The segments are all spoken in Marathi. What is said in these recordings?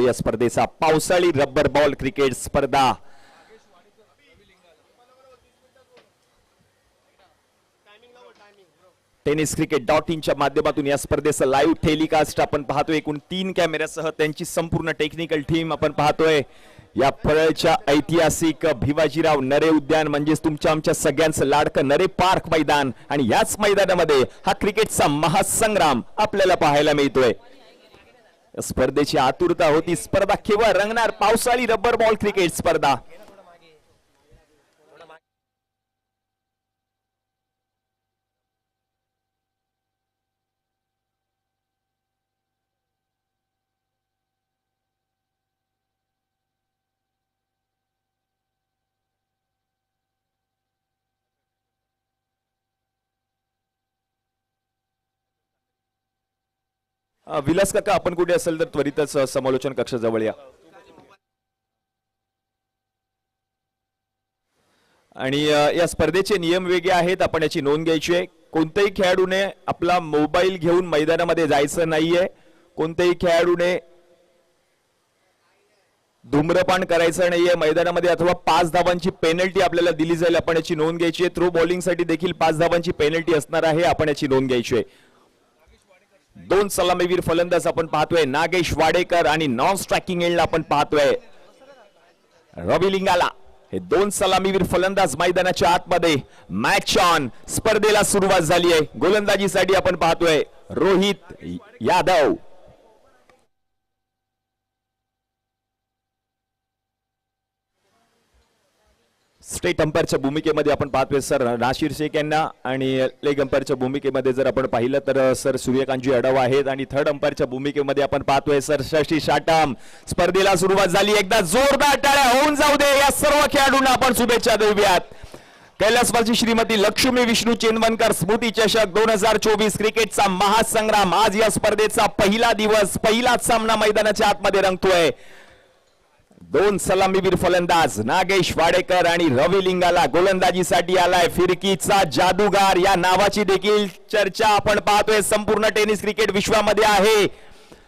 या स्पर्धेचा पावसाळी रबर बॉल क्रिकेट स्पर्धा tenniscricket.in च्या माध्यमातून या स्पर्धेचं लाईव्ह टेलिकास्ट आपण पाहतोय. एकूण 3 कॅमेऱ्यासह त्यांची संपूर्ण टेक्निकल टीम आपण पाहतोय. या परळच्या ऐतिहासिक भिवाजीराव नरे उद्यान म्हणजेच तुमच्या आमच्या सगळ्यांचं लाडकं नरे पार्क मैदान आणि याच मैदानामध्ये हा क्रिकेटचा महासंग्राम आपल्याला पाहायला मिळतोय. स्पर्धेची आतुरता होती. स्पर्धा केव्हा रंगणार? पावसाळी रबर बॉल क्रिकेट स्पर्धा. विलास काका, आपण कुठे असेल तर त्वरितच समालोचन कक्षाजवळ या. आणि या स्पर्धेचे नियम वेगळे आहेत, आपण याची नोंद घ्यायची आहे. कोणत्याही खेळाडूने आपला मोबाईल घेऊन मैदानामध्ये जायचं नाहीये. कोणत्याही खेळाडूने धूम्रपान करायचं नाहीये मैदानामध्ये, अथवा 5 धावांची पेनल्टी आपल्याला दिली जाईल. आपण याची नोंद घ्यायची आहे. थ्रो बॉलिंग साठी देखील 5 धावांची पेनल्टी असणार आहे. आपण याची नोंद घ्यायची आहे. 2 सलामीवीर फलंदाज आपण पाहतोय, नागेश वाडेकर आणि नॉन स्ट्रायकिंग एंडला आपण पाहतोय रवी लिंगाला. हे 2 सलामीवीर फलंदाज मैदानाच्या आतमध्ये. Match on. स्पर्धेला सुरुवात झाली आहे. गोलंदाजीसाठी आपण पाहतोय रोहित यादव. स्टेट अंपायरच्या भूमिकेमध्ये आपण पाहतोय सर नाशिर शेख यांना, आणि लेग अंपायरच्या भूमिकेमध्ये जर आपण पाहिलं तर सर सूर्यकांतजी अडव आहेत, आणि थर्ड अंपायरच्या भूमिकेमध्ये आपण पाहतोय सर शशी शाटम. स्पर्धेला सुरुवात झाली. एकदा जोरदार टाळ्या होऊन जाऊ दे या सर्व खेळाडूंना आपण शुभेच्छा देऊयात. कैलासवासी श्रीमती लक्ष्मी विष्णू चेंदवनकर स्मृती चषक 2024 क्रिकेटचा महासंग्राम. आज या स्पर्धेचा पहिला दिवस, पहिलाच सामना मैदानाच्या आतमध्ये रंगतोय. 2 सलामीवीर फलंदाज नागेश वाडेकर आणि रवी लिंगाला गोलंदाजीसाठी आलाय. फिरकीचा जादूगार या नावाची देखील चर्चा आपण पाहतोय संपूर्ण टेनिस क्रिकेट विश्वामध्ये आहे.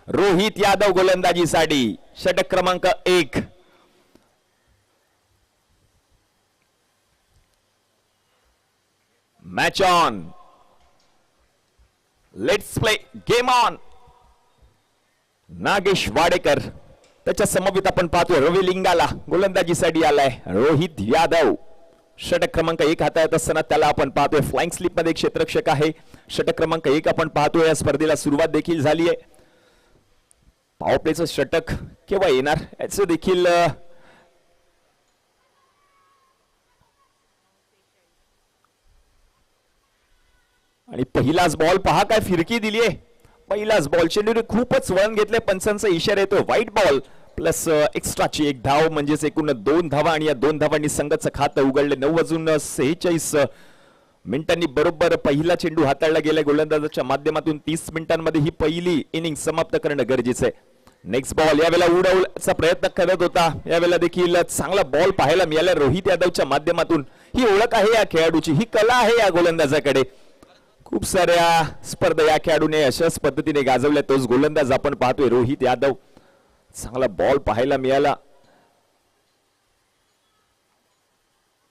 रोहित यादव गोलंदाजीसाठी. षटक क्रमांक 1. Match on. Let's play game on. Nagesh Wadekar, त्याच्या समवेत आपण पाहतोय रवी लिंगाला गोलंदाजीसाठी आलाय. रोहित यादव षटक क्रमांक 1 हाताळत असताना त्याला आपण पाहतोय. फ्लाइंग स्लिप मध्ये क्षेत्ररक्षक आहे. षटक क्रमांक 1 आपण पाहतोय. या स्पर्धेला सुरुवात देखील झाली आहे. पॉवर प्लेचं षटक केव्हा येणार याचं देखील आणि पहिलाच बॉल पहा, काय फिरकी दिली आहे. पहिलाच बॉल चेंडूने खूपच वळण घेतले. पंचांचा इशारा येतो व्हाईट बॉल प्लस एक्स्ट्राची 1 धाव, म्हणजेच एकूण 2 धावा, आणि या 2 धावांनी संघाचं खातं उघडले. 9:46 मिनिटांनी बरोबर पहिला चेंडू हाताळला गेला गोलंदाजाच्या माध्यमातून. 30 मिनिटांमध्ये ही पहिली इनिंग समाप्त करणं गरजेचं आहे. नेक्स्ट बॉल यावेळेला उडवण्याचा प्रयत्न करत होता. यावेळेला देखील चांगला बॉल पाहायला मिळाला रोहित यादवच्या माध्यमातून. ही ओळख आहे या खेळाडूची, ही कला आहे या गोलंदाजाकडे. खूप साऱ्या स्पर्धा या खेळाडूने अशाच पद्धतीने गाजवल्या. तोच गोलंदाज आपण पाहतोय रोहित यादव. चांगला बॉल पाहायला मिळाला.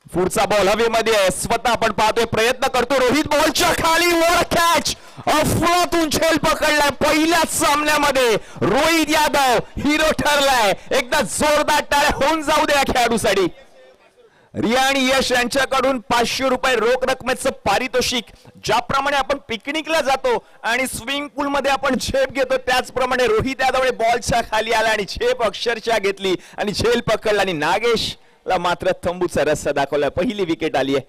पुढचा बॉल हवेमध्ये स्वतः आपण पाहतोय, प्रयत्न करतो रोहित. बॉलच्या खाली वर कॅच. अफलातून झेल पकडलाय. पहिल्याच सामन्यामध्ये रोहित यादव हिरो ठरलाय. एकदा जोरदार टाळ्या होऊन जाऊ दे या खेळाडूसाठी. रिया आणि यश यांच्याकडून 500 रुपये रोख रकमेचं पारितोषिक. ज्याप्रमाणे आपण पिकनिकला जातो आणि स्विमिंग पूल मध्ये आपण झेप घेतो, त्याचप्रमाणे रोहित यादवने बॉलच्या खाली आला आणि झेप अक्षरशः घेतली आणि झेल पकडला, आणि नागेशला मात्र तंबूचा रस्ता दाखवला. पहिली विकेट आली आहे.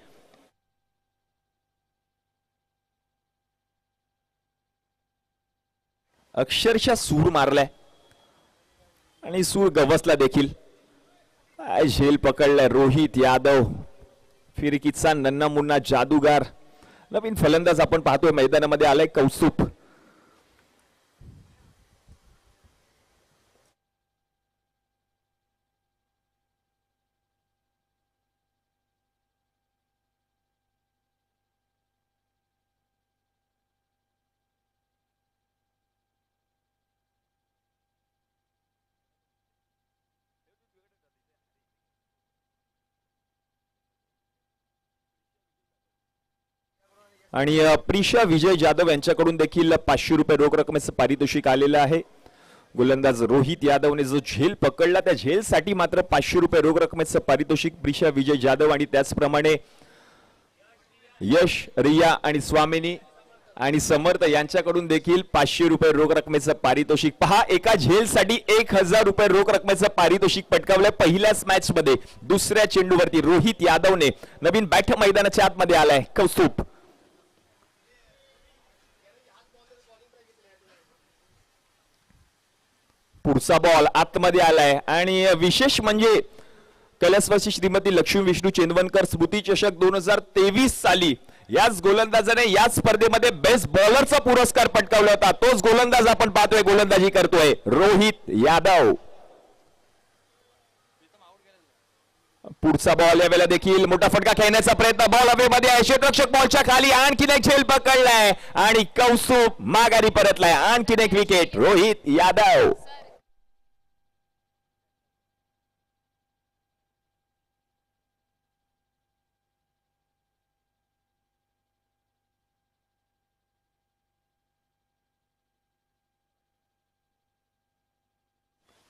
अक्षरशः सूर मारलाय आणि सूर गवसला देखील. झेल पकडलाय रोहित यादव. फिरकीचा नन्ना मुन्ना जादूगार. नवीन फलंदाज आपण पाहतोय मैदानामध्ये आलाय कौस्तुभ. आणि प्रिशा विजय जाधव यांच्याकडून देखील 500 रुपये रोख रकमेचं पारितोषिक आलेलं आहे. गोलंदाज रोहित यादवने जो झेल पकडला त्या झेलसाठी मात्र 500 रुपये रोख रकमेचं पारितोषिक प्रिशा विजय जाधव आणि त्याचप्रमाणे यश, रिया आणि स्वामिनी आणि समर्थ यांच्याकडून देखील 500 रुपये रोख रकमेचं पारितोषिक. पहा, एका झेलसाठी 1000 रुपये रोख रकमेचं पारितोषिक पटकावलंय पहिल्याच मॅच मध्ये. दुसऱ्या चेंडूवरती रोहित यादवने नवीन बॅट मैदानाच्या आतमध्ये आलाय. कौस्तुभ. पुढचा बॉल आतमध्ये आलाय आणि विशेष म्हणजे कैलासवासी श्रीमती लक्ष्मी विष्णू चेंदवनकर स्मृती चषक 2023 साली याच गोलंदाजाने याच स्पर्धेमध्ये बेस्ट बॉलरचा पुरस्कार पटकावला होता. तोच गोलंदाज आपण पाहतोय गोलंदाजी करतोय रोहित यादव. पुढचा बॉल यावेळेला देखील मोठा फटका खेळण्याचा प्रयत्न. बॉल हवेमध्ये आहे. क्षेत्ररक्षक बॉलच्या खाली आणखीन एक झेल पकडलाय आणि कौस्तुभ माघारी परतलाय. आणखीन एक विकेट रोहित यादव.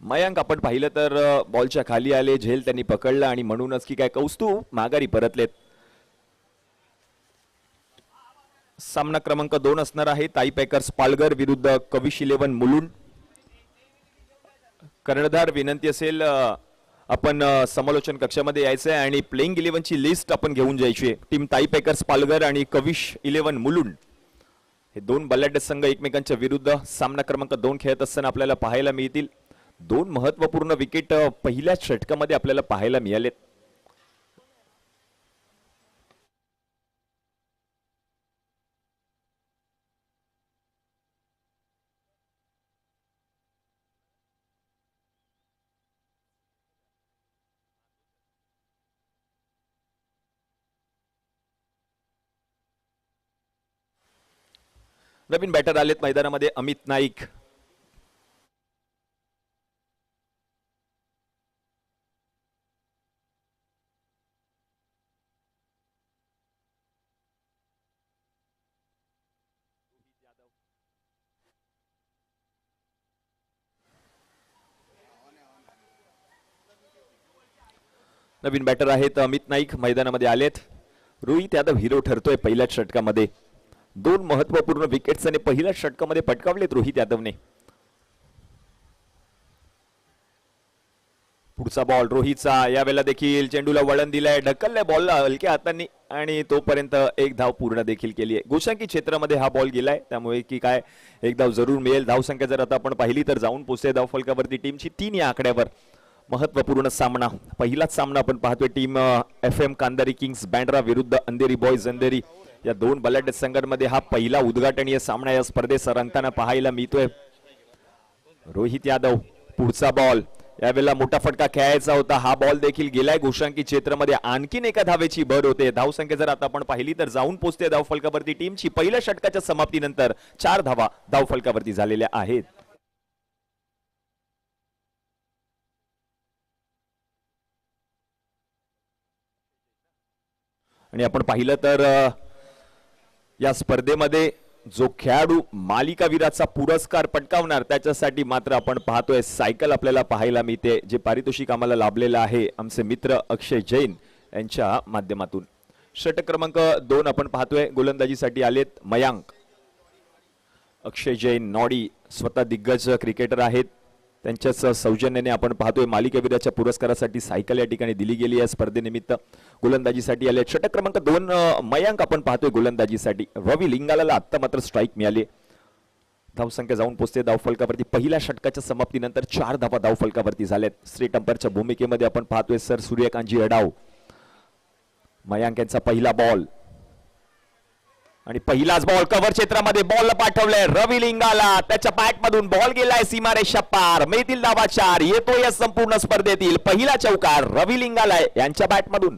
मयांक आपण पाहिलं तर बॉलच्या खाली आले, झेल त्यांनी पकडला आणि म्हणूनच की काय कौस्तुभ माघारी परतलेत. सामना क्रमांक 2 असणार आहे ताई पॅकर्स पालघर विरुद्ध कविश 11 मुलुंड. कर्णधार विनंती असेल आपण समालोचन कक्षामध्ये यायचंय आणि प्लेइंग 11 ची लिस्ट आपण घेऊन जायची. टीम ताई पॅकर्स पालघर आणि कविश 11 मुलुंड हे दोन बलाढ्य संघ एकमेकांच्या विरुद्ध सामना क्रमांक 2 खेळत असताना आपल्याला पाहायला मिळतील. दोन महत्वपूर्ण विकेट पहिल्या षटकामध्ये आपल्याला पाहायला मिळालेत. नवीन बॅटर आलेत मैदानामध्ये अमित नाईक. नवीन बॅटर आहेत अमित नाईक मैदानामध्ये आलेत. रोहित यादव हिरो ठरतोय पहिल्याच षटकामध्ये. दोन महत्वपूर्ण विकेट्स आणि पहिल्याच षटकामध्ये पटकावलेत रोहित यादवने. पुढचा बॉल रोहितचा. यावेळेला देखील चेंडूला वळण दिलंय, ढकललंय बॉलला हलक्या हातांनी आणि तोपर्यंत एक धाव पूर्ण देखील केली आहे. गोशांकी क्षेत्रामध्ये हा बॉल गेलाय त्यामुळे की काय एक धाव जरूर मिळेल. धावसंख्या जर आता आपण पाहिली तर जाऊन पोहोचते धाव फलकावरती टीमची 3 या आकड्यावर. महत्वपूर्ण सामना, पहिलाच सामना आपण पाहतोय. टीम FM कांदारी किंग्स बँड्रा विरुद्ध अंधेरी बॉयज अंधेरी या दोन बलाढ्य संघांमध्ये हा पहिला उद्घाटनीय सामना या स्पर्धेत रंगताना पाहायला मिळतोय. रोहित यादव. पुढचा बॉल यावेळेला मोठा फटका खेळायचा होता. हा बॉल देखील गेलाय गोशांकी क्षेत्रामध्ये. आणखीन एका धावेची भर होते. धावसंख्या जर आता आपण पाहिली तर जाऊन पोहोचते धाव फलकावरती टीमची. पहिल्या षटकाच्या समाप्तीनंतर 4 धावा धाव फलकावरती झालेल्या आहेत. आणि आपण पाहिलं तर या स्पर्धेमध्ये जो खेळाडू मालिकावीराचा पुरस्कार पटकावणार त्याच्यासाठी मात्र आपण पाहतोय सायकल आपल्याला पाहायला मिळते, जे पारितोषिक आम्हाला लाभलेलं आहे आमचे मित्र अक्षय जैन यांच्या माध्यमातून. षटक क्रमांक 2 आपण पाहतोय. गोलंदाजीसाठी आलेत मयांक. अक्षय जैन नॉडी स्वतः दिग्गज क्रिकेटर आहेत. त्यांच्याच सौजन्याने आपण पाहतोय मालिकावीराच्या पुरस्कारासाठी सायकल या ठिकाणी दिली गेली आहे स्पर्धेनिमित्त. गोलंदाजीसाठी आले षटक क्रमांक 2 मयांक आपण पाहतोय गोलंदाजीसाठी. रवी लिंगाला आता मात्र स्ट्राईक मिळाली. धावसंख्या जाऊन पोहोचते धाव फलकावरती. पहिल्या षटकाच्या समाप्तीनंतर 4 धावा धाव फलकावरती झाल्यात. स्ट्रेट अंपायरच्या भूमिकेमध्ये आपण पाहतोय सर सूर्यकांतजी अडाव. मयांक यांचा पहिला बॉल आणि पहिलाच बॉल कव्हर क्षेत्रामध्ये बॉल पाठवलंय रवी लिंगाला. त्याच्या बॅट मधून बॉल गेलाय सीमारेषा पार. मिळतील धावा 4. येतो या संपूर्ण स्पर्धेतील पहिला चौकार रवी लिंगाला यांच्या बॅट मधून.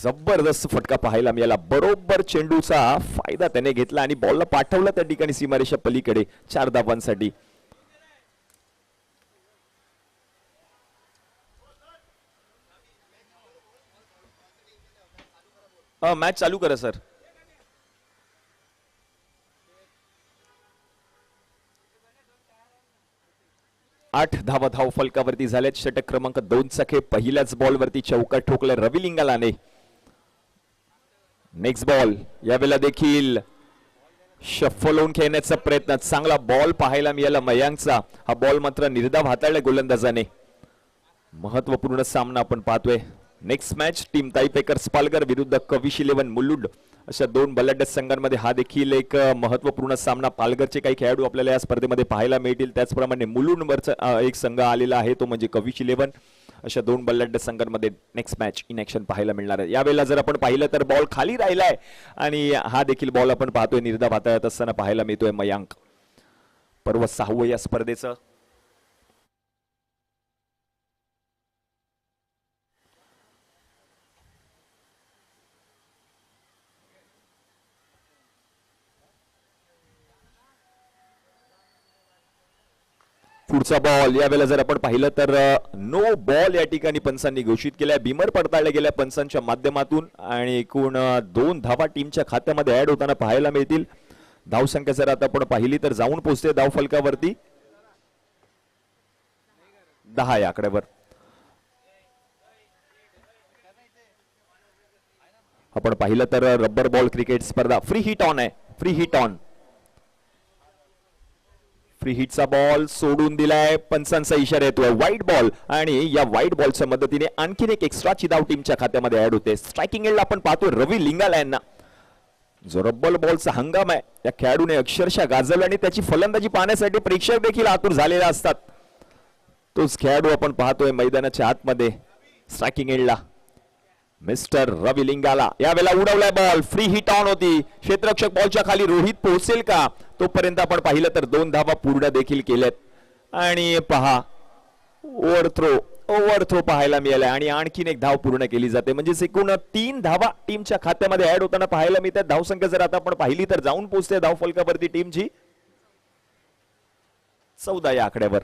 जबरदस्त फटका पाहायला मिळाला. बरोबर चेंडूचा फायदा त्याने घेतला आणि बॉलला पाठवलं त्या ठिकाणी सीमारेषा पलीकडे 4 धावांसाठी. मॅच चालू करा सर. आठ धावा धाव फलकावरती झालेत. षटक क्रमांक 2 चा खेळ पहिल्याच बॉलवरती चौकार ठोकला रवी लिंगालाने. नेक्स्ट बॉल यावेळेला देखील शफल होऊन खेळण्याचा प्रयत्न. चांगला बॉल पाहायला मिळाला मयांकचा. हा बॉल मात्र निर्धाव हाताळला गोलंदाजाने. महत्वपूर्ण सामना आपण पाहतोय. नेक्स्ट मॅच टीम ताईपेकर्स पालघर विरुद्ध कविश 11 मुलुंड अशा दोन बलाढ्य संघांमध्ये हा देखील एक महत्वपूर्ण सामना. पालघरचे काही खेळाडू आपल्याला या स्पर्धेमध्ये पाहायला मिळतील. त्याचप्रमाणे मुलुंडवरचा एक संघ आलेला आहे तो म्हणजे कविश 11. अशा दोन बलाढ्य संघांमध्ये नेक्स्ट मॅच इन ऍक्शन पाहायला मिळणार आहे. यावेळेला जर आपण पाहिलं तर बॉल खाली राहिलाय आणि हा देखील बॉल आपण पाहतोय निर्धाव हाताळत असताना पाहायला मिळतोय मयांक. पर्व 6वं या स्पर्धेचं. पुढचा बॉल यावेळेला जर आपण पाहिलं तर नो बॉल या ठिकाणी पंचांनी घोषित केलाय. बिमर पडताळल्या गेल्या पंचांच्या माध्यमातून आणि एकूण 2 धावा टीमच्या खात्यामध्ये ऍड होताना पाहायला मिळतील. धावसंख्या जर आता आपण पाहिली तर जाऊन पोहोचते धाव फलकावरती 10 या आकड्यावर. आपण पाहिलं तर रबर बॉल क्रिकेट स्पर्धा फ्री हिट ऑन आहे. Free hit on. फ्री हिटचा बॉल सोडून दिलाय. पंचांचा इशारा येतोय व्हाईट बॉल आणि या व्हाईट बॉलच्या मदतीने आणखीन एक एक्स्ट्राची धाव टीमच्या खात्यामध्ये ऍड होते. स्ट्रायकिंग एंडला आपण पाहतोय रवी लिंगाला यांना. जो रब्बल बॉलचा हंगाम आहे या खेळाडूने अक्षरशः गाजवला आणि त्याची फलंदाजी पाहण्यासाठी प्रेक्षक देखील आतुर झालेला असतात. तोच खेळाडू आपण पाहतोय मैदानाच्या आतमध्ये स्ट्रायकिंग एंडला मिस्टर रवी लिंगाला. यावेळेला उडवलाय बॉल. फ्री हिट ऑन होती. क्षेत्ररक्षक बॉलच्या खाली रोहित पोहोचेल का तोपर्यंत आपण पाहिलं तर 2 धावा पूर्ण देखील केल्यात. आणि पहा ओव्हर थ्रो पाहायला मिळालाय आणि आणखीन एक धाव पूर्ण केली जाते. म्हणजे एकूण 3 धावा टीमच्या खात्यामध्ये ऍड होताना पाहायला मिळतात. धावसंख्या जर आता आपण पाहिली तर जाऊन पोहोचते धाव फलकावरती टीमची 14 या आकड्यावर.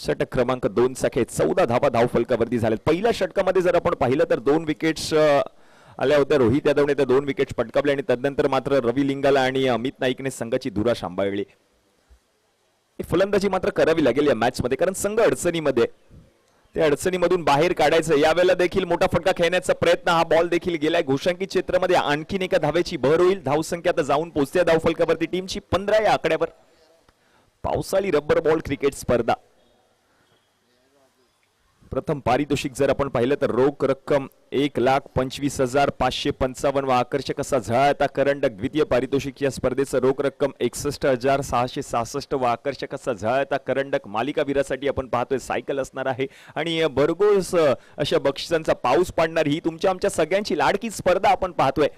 षटक क्रमांक 2 चा खेळ 14 धावा धाव फलकावरती झालेत. पहिल्या षटकामध्ये जर आपण पाहिलं तर 2 विकेट्स आल्या होत्या. रोहित यादवने त्या 2 विकेट्स पटकावल्या आणि तदनंतर मात्र रवी लिंगाला आणि अमित नाईकने संघाची धुरा सांभाळली. फलंदाजी मात्र करावी लागेल या मॅच मध्ये कारण संघ अडचणीमध्ये. त्या अडचणीमधून बाहेर काढायचं. यावेळेला देखील मोठा फटका खेळण्याचा प्रयत्न. हा बॉल देखील गेलाय घोषांकित क्षेत्रामध्ये. आणखीन एका धावेची भर होईल. धावसंख्या आता जाऊन पोहोचते धाव फलकावरती टीमची 15 या आकड्यावर. पावसाळी रबर बॉल क्रिकेट स्पर्धा. प्रथम पारितोषिक जर आपण पाहिलं तर रोख रक्कम 1,25,555 व आकर्षक असा झळाळता करंडक. द्वितीय पारितोषिक या स्पर्धेचं रोख रक्कम 61,666 व आकर्षक असा झळाळता करंडक. मालिकावीरासाठी आपण पाहतोय सायकल असणार आहे आणि भरघोस अशा बक्षिसांचा पाऊस पाडणार ही तुमच्या आमच्या सगळ्यांची लाडकी स्पर्धा आपण पाहतोय.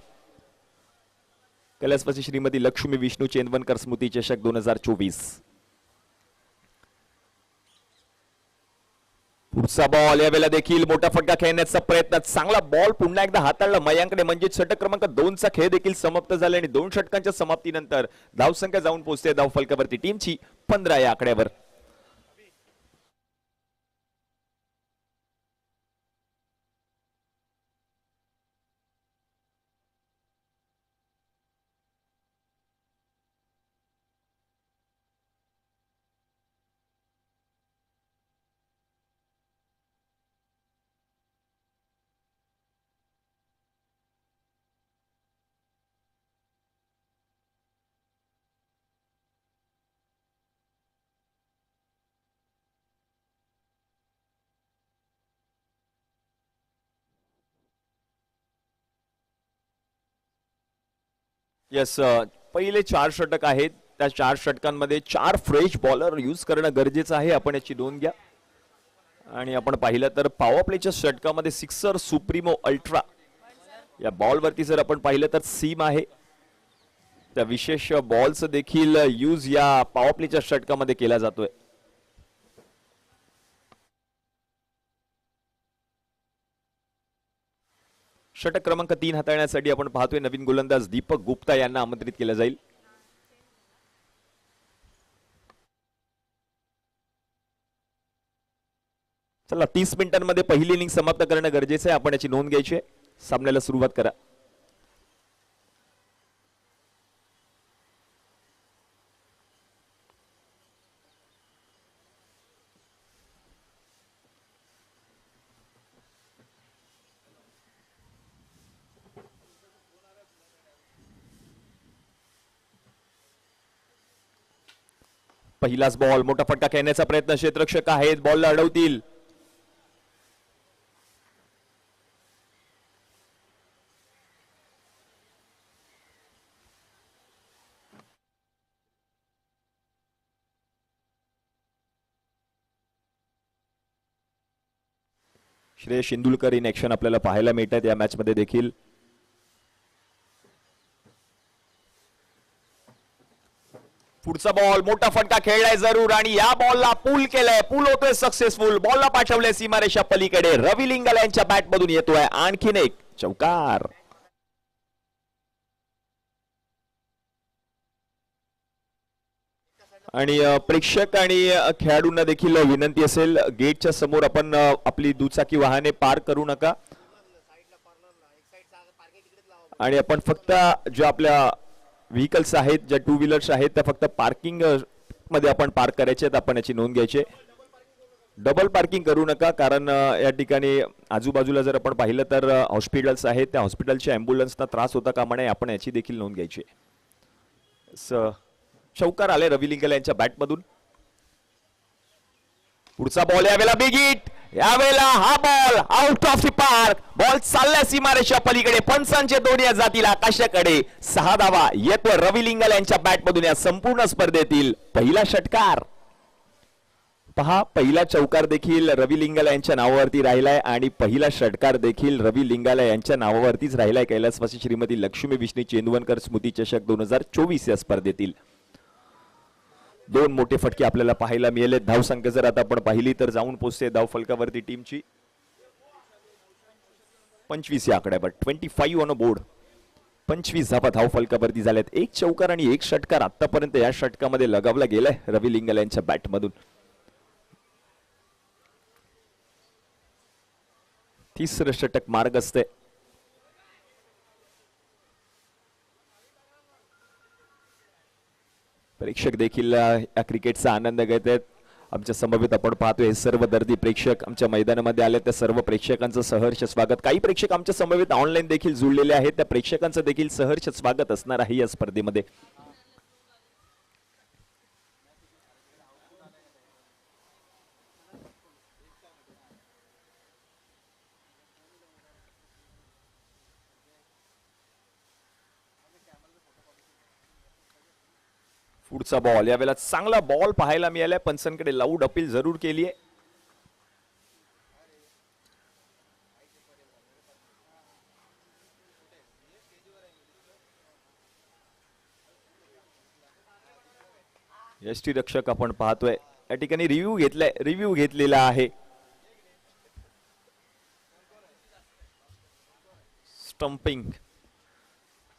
कैलासवासी श्रीमती लक्ष्मी विष्णू चेंदवनकर स्मृती चषक 2024. पुढचा बॉल यावेळेला देखील मोठा फटका खेळण्याचा प्रयत्न. चांगला बॉल पुन्हा एकदा हाताळला मयांकडे. म्हणजे षटक क्रमांक 2 चा खेळ देखील समाप्त झाला आणि 2 षटकांच्या समाप्तीनंतर धावसंख्या जाऊन पोहोचते धाव फलकावरती टीमची 15 या आकड्यावर. येस पहिले 4 षटक आहेत. त्या 4 षटकांमध्ये 4 फ्रेश बॉलर यूज करणं गरजेचं आहे. आपण याची नोंद घ्या. आणि आपण पाहिलं तर पॉवर प्लेच्या षटकामध्ये सिक्सर सुप्रीमो अल्ट्रा या बॉलवरती जर आपण पाहिलं तर सीम आहे. त्या विशेष बॉलचं देखील यूज या पॉवर प्लेच्या षटकामध्ये केला जातोय. षटक क्रमांक 3 हाताळण्यासाठी आपण पाहतोय नवीन गोलंदाज दीपक गुप्ता यांना आमंत्रित केलं जाईल. चला 30 मिनिटांमध्ये पहिली इनिंग समाप्त करणं गरजेचं आहे. आपण याची नोंद घ्यायची आहे. सामन्याला सुरुवात करा. पहिलाच बॉल, मोठा फटका खेळण्याचा प्रयत्न, क्षेत्ररक्षक आहेत, बॉलला अडवतील. श्रेयस इंदुलकर इन ऍक्शन आपल्याला पाहायला मिळतात या मॅच मध्ये देखील. पुढचा बॉल, मोठा फटका खेळलाय जरूर आणि या बॉलला पूल केलंय, पूल होतोय सक्सेसफुल. बॉलला पाठवलंय सीमारेषा पलीकडे. रवी लिंगाल यांच्या बॅट मधून येतोय आणखीन एक चौकार. आणि प्रेक्षक आणि खेळाडूंना देखील विनंती असेल, गेटच्या समोर आपण आपली दुचाकी वाहने पार्क करू नका आणि आपण फक्त ज्या आपल्या व्हेकल्स आहेत, ज्या टू व्हीलर्स आहेत त्या फक्त पार्किंग मध्ये आपण पार्क करायचे आहेत. आपण याची नोंद घ्यायची. डबल पार्किंग करू नका, कारण या ठिकाणी आजूबाजूला जर आपण पाहिलं तर हॉस्पिटल्स आहेत, त्या हॉस्पिटलच्या ॲम्ब्युलन्सना त्रास होता कामा नये, आपण याची देखील नोंद घ्यायची. चौकार आले रवी लिंगाल यांच्या बॅटमधून. पुढचा बॉल यावेळेला बिग हिट, यावेळेला हा ball out of the park. Ball चालला सीमारेषा पलीकडे, पंचांचे दोन्ही जातील आकाशाकडे. 6 धावा येतो रवी लिंगाल यांच्या बॅटमधून या संपूर्ण स्पर्धेतील पहिला षटकार. पहा, पहिला चौकार देखील रवी लिंगाला यांच्या नावावरती राहिलाय आणि पहिला षटकार देखील रवी लिंगाला यांच्या नावावरतीच राहिलाय. कैलासवासी श्रीमती लक्ष्मी विष्णू चेंदवनकर स्मृती चषक 2024 या स्पर्धेतील 2 मोठे फटके आपल्याला पाहायला मिळाले. धावसंख्या जर आता आपण पाहिली तर जाऊन पोहोचते धावफलकावरती टीमची 25 या आकड्यावर. 25 ऑन अ बोर्ड. 25 धावा धावफलकावरती झाल्यात. एक चौकार आणि एक षटकार आतापर्यंत या षटकामध्ये लगावला गेलाय रवी लिंगाल यांच्या बॅटमधून. तिसरं षटक मार्ग असते. प्रेक्षक देखील या क्रिकेटचा आनंद घेत आहेत. आमच्या समवेत आपण पाहतोय हे सर्व दर्दी प्रेक्षक आमच्या मैदानामध्ये आले. त्या सर्व प्रेक्षकांचं सहर्ष स्वागत. काही प्रेक्षक आमच्या समवेत ऑनलाईन देखील जुळलेले आहेत, त्या प्रेक्षकांचं देखील सहर्ष स्वागत असणार आहे या स्पर्धेमध्ये. पुढचा बॉल, यावेळेला चांगला बॉल पाहायला मिळालाय. पंचांकडे लाऊड अपील जरूर केली आहे. यष्टी रक्षक आपण पाहतोय या ठिकाणी रिव्ह्यू घेतलेला आहे.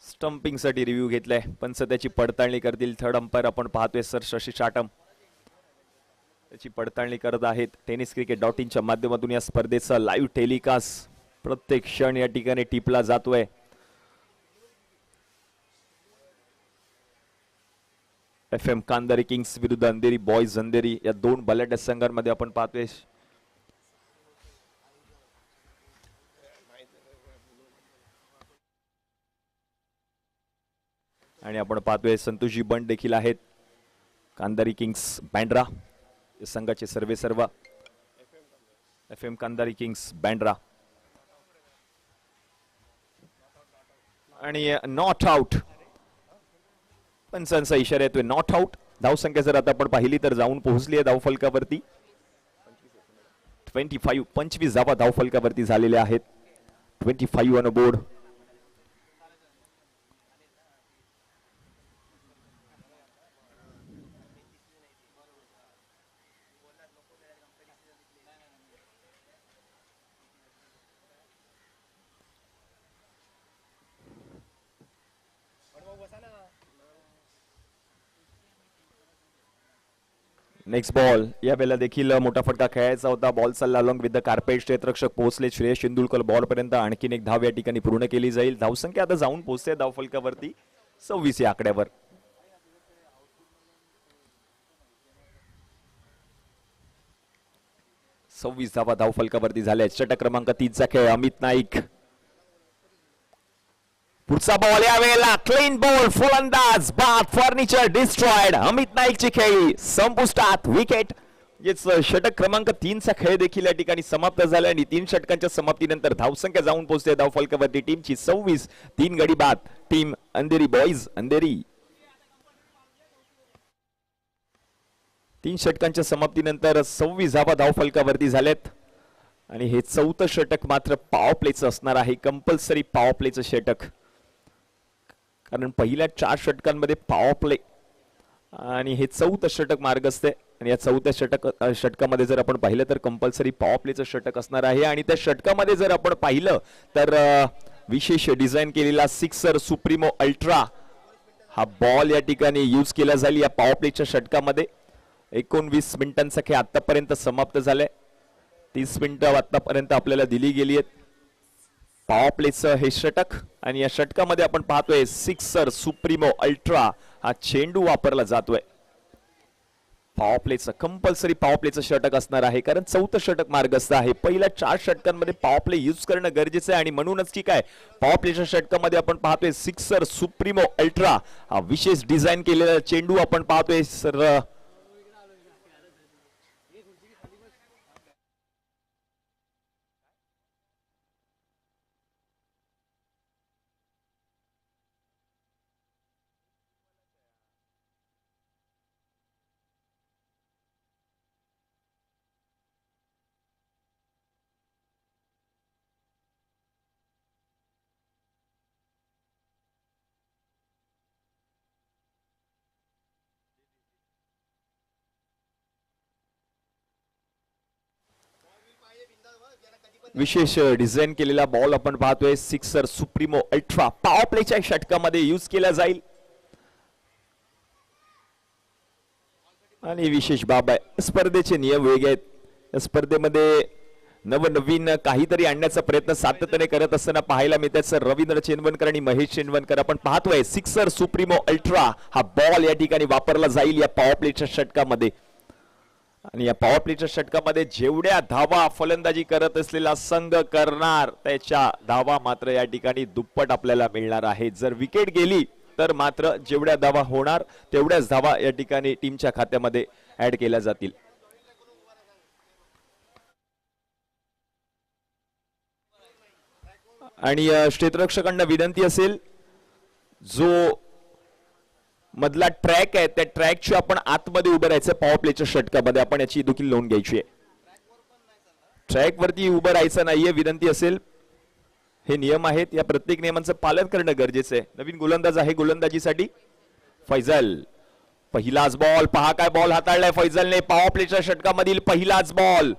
स्टंपिंग साठी रिव्ह्यू घेतलाय. पंच त्याची पडताळणी करतील. थर्ड अंपायर आपण पाहतोय सर शशी चाटम त्याची पडताळणी करत आहेत. tenniscricket.in माध्यमातून या स्पर्धेचा लाईव्ह टेलिकास्ट प्रत्येक क्षण या ठिकाणी टिपला जातोय. FM कांदारी किंग्स विरुद्ध अंधेरी बॉयज अंधेरी या 2 बलाढ्य संघांमध्ये आपण पाहतोय. आणि आपण पाहतोय संतोषजी बंड देखील आहेत. कांदारी किंग्स बँड्रा या संघाचे सर्व FM कांदारी किंग्स बँड्रा. आणि नॉट आउट, पंचांचा इशारा येतोय नॉट आउट. धावसंख्या जर आता आपण पाहिली तर जाऊन पोहोचली आहे धावफलकावरती. 25 धावा धावफलकावरती झालेल्या आहेत. 25 on a board. Next ball या वेळेला देखील मोठा फटका खेळायचा होता. बॉल चालला अलॉंग विथ द कार्पेट. क्षेत्ररक्षक पोहोचले. श्रेयस तेंडुलकर बॉल पर्यंत. आणखीन एक धाव या ठिकाणी पूर्ण केली जाईल. धावसंख्या आता जाऊन पोहोचते धावफलकावरती 26 या आकड्यावर. सव्वीस धावा धावफलकावरती झाल्या. षटक क्रमांक 3 चा खेळ. अमित नाईक. पुढचा बॉल या वेळेला क्लीन बॉल. फलंदाज बाद. Furniture destroyed. अमित नाईकची खेळी संपुष्टात. विकेट. षटक क्रमांक 3 चा खेळ देखील या ठिकाणी समाप्त झाला आणि 3 षटकांच्या समाप्तीनंतर धावसंख्या जाऊन पोहोचते धावफलकावरती टीमची 26. 3 गडी बाद. Team Andheri boys Andheri. 3 षटकांच्या समाप्तीनंतर 26 धावा धावफलकावरती झालेत आणि हे 4थं षटक मात्र पॉवर प्लेचं असणार आहे. कंपल्सरी पॉवर प्लेचं षटक, कारण पहिल्या 4 षटकांमध्ये पॉवर प्ले आणि हे 4थं षटक मार्ग असते आणि या 4थ्या षटकामध्ये जर आपण पाहिलं तर कंपल्सरी पॉवर प्लेचं षटक असणार आहे. आणि त्या षटकामध्ये जर आपण पाहिलं तर विशेष डिझाईन केलेला सिक्सर सुप्रीमो अल्ट्रा हा बॉल या ठिकाणी यूज केला जाईल या पॉवर प्लेच्या षटकामध्ये. 19 मिनिटांचा खेळ आतापर्यंत समाप्त झालाय. 30 मिनिटं आतापर्यंत आपल्याला दिली गेली आहेत. पॉवर प्लेचं हे षटक आणि या षटकामध्ये आपण पाहतोय सिक्सर सुप्रीमो अल्ट्रा हा चेंडू वापरला जातोय. पॉवर प्लेचं कंपल्सरी पॉवर प्लेचं षटक असणार आहे, कारण 4थं षटक मार्गस्थ आहे. पहिल्या 4 षटकांमध्ये पॉवर प्ले यूज करणं गरजेचं आहे आणि म्हणूनच की काय पॉवर प्लेच्या षटकामध्ये आपण पाहतोय सिक्सर सुप्रीमो अल्ट्रा हा विशेष डिझाईन केलेला चेंडू आपण पाहतोय. सर विशेष डिझाईन केलेला बॉल आपण पाहतोय सिक्सर सुप्रीमो अल्ट्रा पॉवर प्लेच्या षटकामध्ये यूज केला जाईल. आणि विशेष बाब आहे स्पर्धेचे नियम वेगळे आहेत. या स्पर्धेमध्ये नवनवीन काहीतरी आणण्याचा प्रयत्न सातत्याने करत असताना पाहायला मिळतात. सर रवींद्र चेनवनकर आणि महेश चेनवनकर आपण पाहतोय सिक्सर सुप्रीमो अल्ट्रा हा बॉल या ठिकाणी वापरला जाईल या पॉवर प्लेच्या षटकामध्ये. आणि या पॉवर प्लेच्या षटकामध्ये जेवढ्या धावा फलंदाजी करत असलेला संघ करणार त्याच्या धावा मात्र या ठिकाणी दुप्पट आपल्याला मिळणार आहे. जर विकेट गेली तर मात्र जेवढ्या धावा होणार तेवढ्याच धावा या ठिकाणी टीमच्या खात्यामध्ये ऍड केल्या जातील. आणि क्षेत्ररक्षकांना विनंती असेल जो मधला ट्रॅक आहे त्या ट्रॅकची आपण आतमध्ये उभं राहायचं. पॉवर प्लेच्या षटकामध्ये आपण याची देखील नोंद घ्यायची आहे. ट्रॅक वरती उभं राहायचं नाहीये विनंती असेल. हे नियम आहेत, या प्रत्येक नियमांचं पालन करणं गरजेचं आहे. नवीन गोलंदाज आहे गोलंदाजीसाठी फैजल. पहिलाच बॉल पहा काय बॉल हाताळलाय फैजलने. पॉवर प्लेच्या षटकामधील पहिलाच बॉल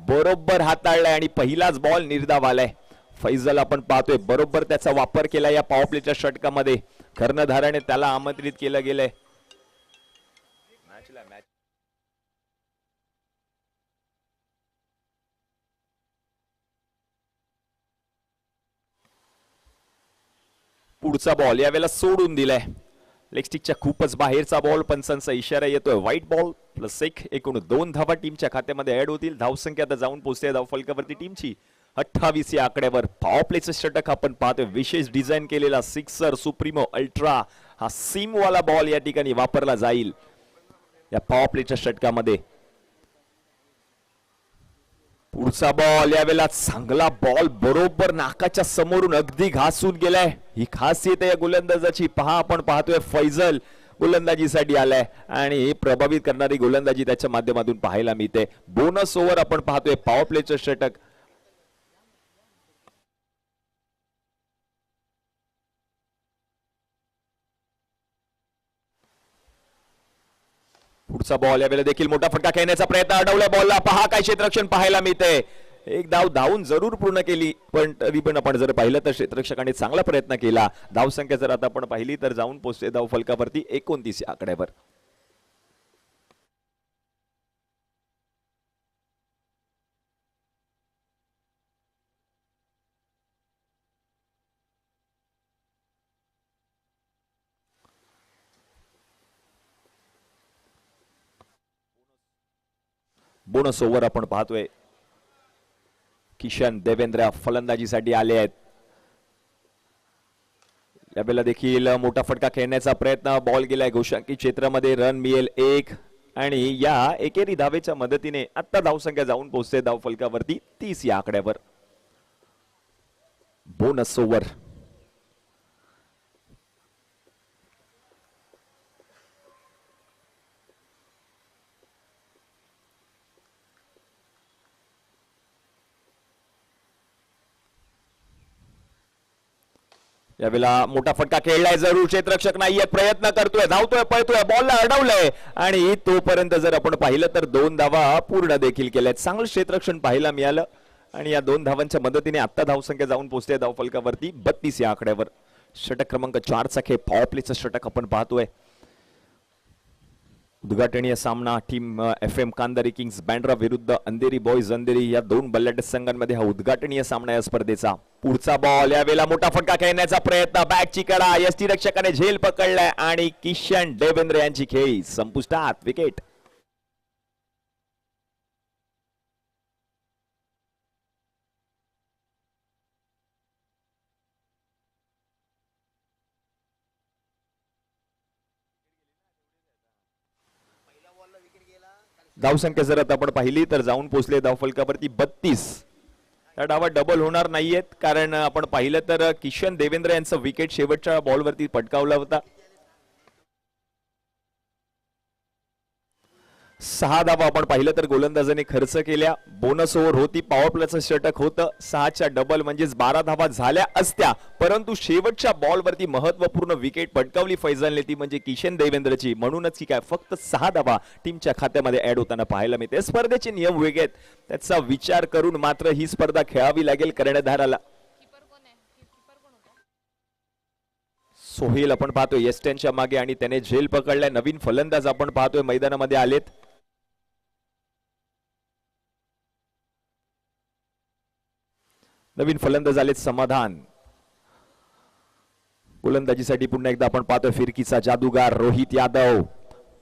बरोबर हाताळलाय आणि पहिलाच बॉल निर्धाव आलाय. फैजल आपण पाहतोय बरोबर त्याचा वापर केला या पॉवर प्लेच्या षटकामध्ये. कर्णधाराने त्याला आमंत्रित केलं गेलंय. पुढचा बॉल यावेळेला सोडून दिलाय. लेगस्टिकच्या खूपच बाहेरचा बॉल. पंचांचा इशारा येतोय व्हाईट बॉल. +1 एकूण 2 धावा टीमच्या खात्यामध्ये ऍड होतील. धावसंख्या आता जाऊन पोहोचते धावफलकावरती टीमची 28 या आकड्यावर. पॉवर प्लेचं षटक आपण पाहतोय. विशेष डिझाईन केलेला सिक्सर सुप्रीमो अल्ट्रा हा सीम वाला बॉल या ठिकाणी वापरला जाईल या पॉवर प्लेच्या षटकामध्ये. पुढचा बॉल यावेळेला चांगला बॉल बरोबर नाकाच्या समोरून अगदी घासून गेलाय. ही खासियत आहे या गोलंदाजाची. पहा आपण पाहतोय फैजल गोलंदाजीसाठी आलाय आणि प्रभावित करणारी गोलंदाजी त्याच्या माध्यमातून पाहायला मिळते. बोनस ओव्हर आपण पाहतोय पॉवर प्लेचं षटक. पुढचा बॉल यावेळेला देखील मोठा फटका खेळण्याचा प्रयत्न अडवला बॉलला. पहा काय क्षेत्ररक्षण पाहायला मिळते. एक धाव धावून जरूर पूर्ण केली पण तरी पण आपण जर पाहिलं तर क्षेत्ररक्षकाने चांगला प्रयत्न केला. धावसंख्या जर आता आपण पाहिली तर जाऊन पोहोचते धाव फलकावरती 29 आकड्यावर. बोनस ओव्हर आपण पाहतोय. किशन देवेंद्र फलंदाजीसाठी आले आहेत. यावेळेला देखील मोठा फटका खेळण्याचा प्रयत्न. बॉल गेलाय गोशांकी क्षेत्रामध्ये. रन मिळेल 1 आणि या एकेरी धावेच्या मदतीने आता धावसंख्या जाऊन पोहोचते धाव फलकावरती 30 या आकड्यावर. Bonus over. यावेळेला मोठा फटका खेळलाय. जरूर क्षेत्ररक्षक नाहीये. प्रयत्न करतोय, धावतोय, पळतोय, बॉलला अडवलंय आणि तोपर्यंत जर आपण पाहिलं तर 2 धावा पूर्ण देखील केल्यात. चांगलं क्षेत्ररक्षण पाहायला मिळालं आणि या 2 धावांच्या मदतीने आता धावसंख्या जाऊन पोहोचते धाव फलकावरती 32 या आकड्यावर. षटक क्रमांक 4 चा खेळ पॉवर प्लेचं षटक आपण पाहतोय. उद्घाटनीय सामना टीम FM कांदारी किंग्स बँड्रा विरुद्ध अंधेरी बॉयज अंधेरी या 2 बल्लाढ्य संघांमध्ये हा उद्घाटनीय सामना या स्पर्धेचा. पुढचा बॉल. यावेळेला मोठा फटका खेळण्याचा प्रयत्न. बॅकची कडा. यष्टीरक्षकाने झेल पकडलाय आणि किशन देवेंद्र यांची खेळी संपुष्टात. विकेट. धावसंख्या जर आता आपण पाहिली तर जाऊन पोहोचले धाव फलकावरती 32. या डावात डबल होणार नाहीयेत कारण आपण पाहिलं तर किशन देवेंद्र यांचं विकेट शेवटच्या बॉलवरती पटकावला होता. 6 धावा आपण पाहिलं तर गोलंदाजाने खर्च केल्या. बोनस ओव्हर होती. पॉवर प्लेचं षटक होतं. 6च्या डबल म्हणजेच 12 धावा झाल्या असत्या परंतु शेवटच्या बॉलवरती महत्वपूर्ण विकेट पटकावली फैजलने ती म्हणजे किशन देवेंद्रची. म्हणूनच की काय फक्त 6 धावा टीमच्या खात्यामध्ये ऍड होताना पाहायला मिळते. स्पर्धेचे नियम वेगळे आहेत. त्याचा विचार करून मात्र ही स्पर्धा खेळावी लागेल कर्णधाराला. सोहेल आपण पाहतोय एस्टनच्या मागे आणि त्याने झेल पकडलाय. नवीन फलंदाज आपण पाहतोय मैदानामध्ये आलेत. नवीन फलंदाज आलेत समाधान. गोलंदाजीसाठी पुन्हा एकदा आपण पाहतोय फिरकीचा जादूगार रोहित यादव.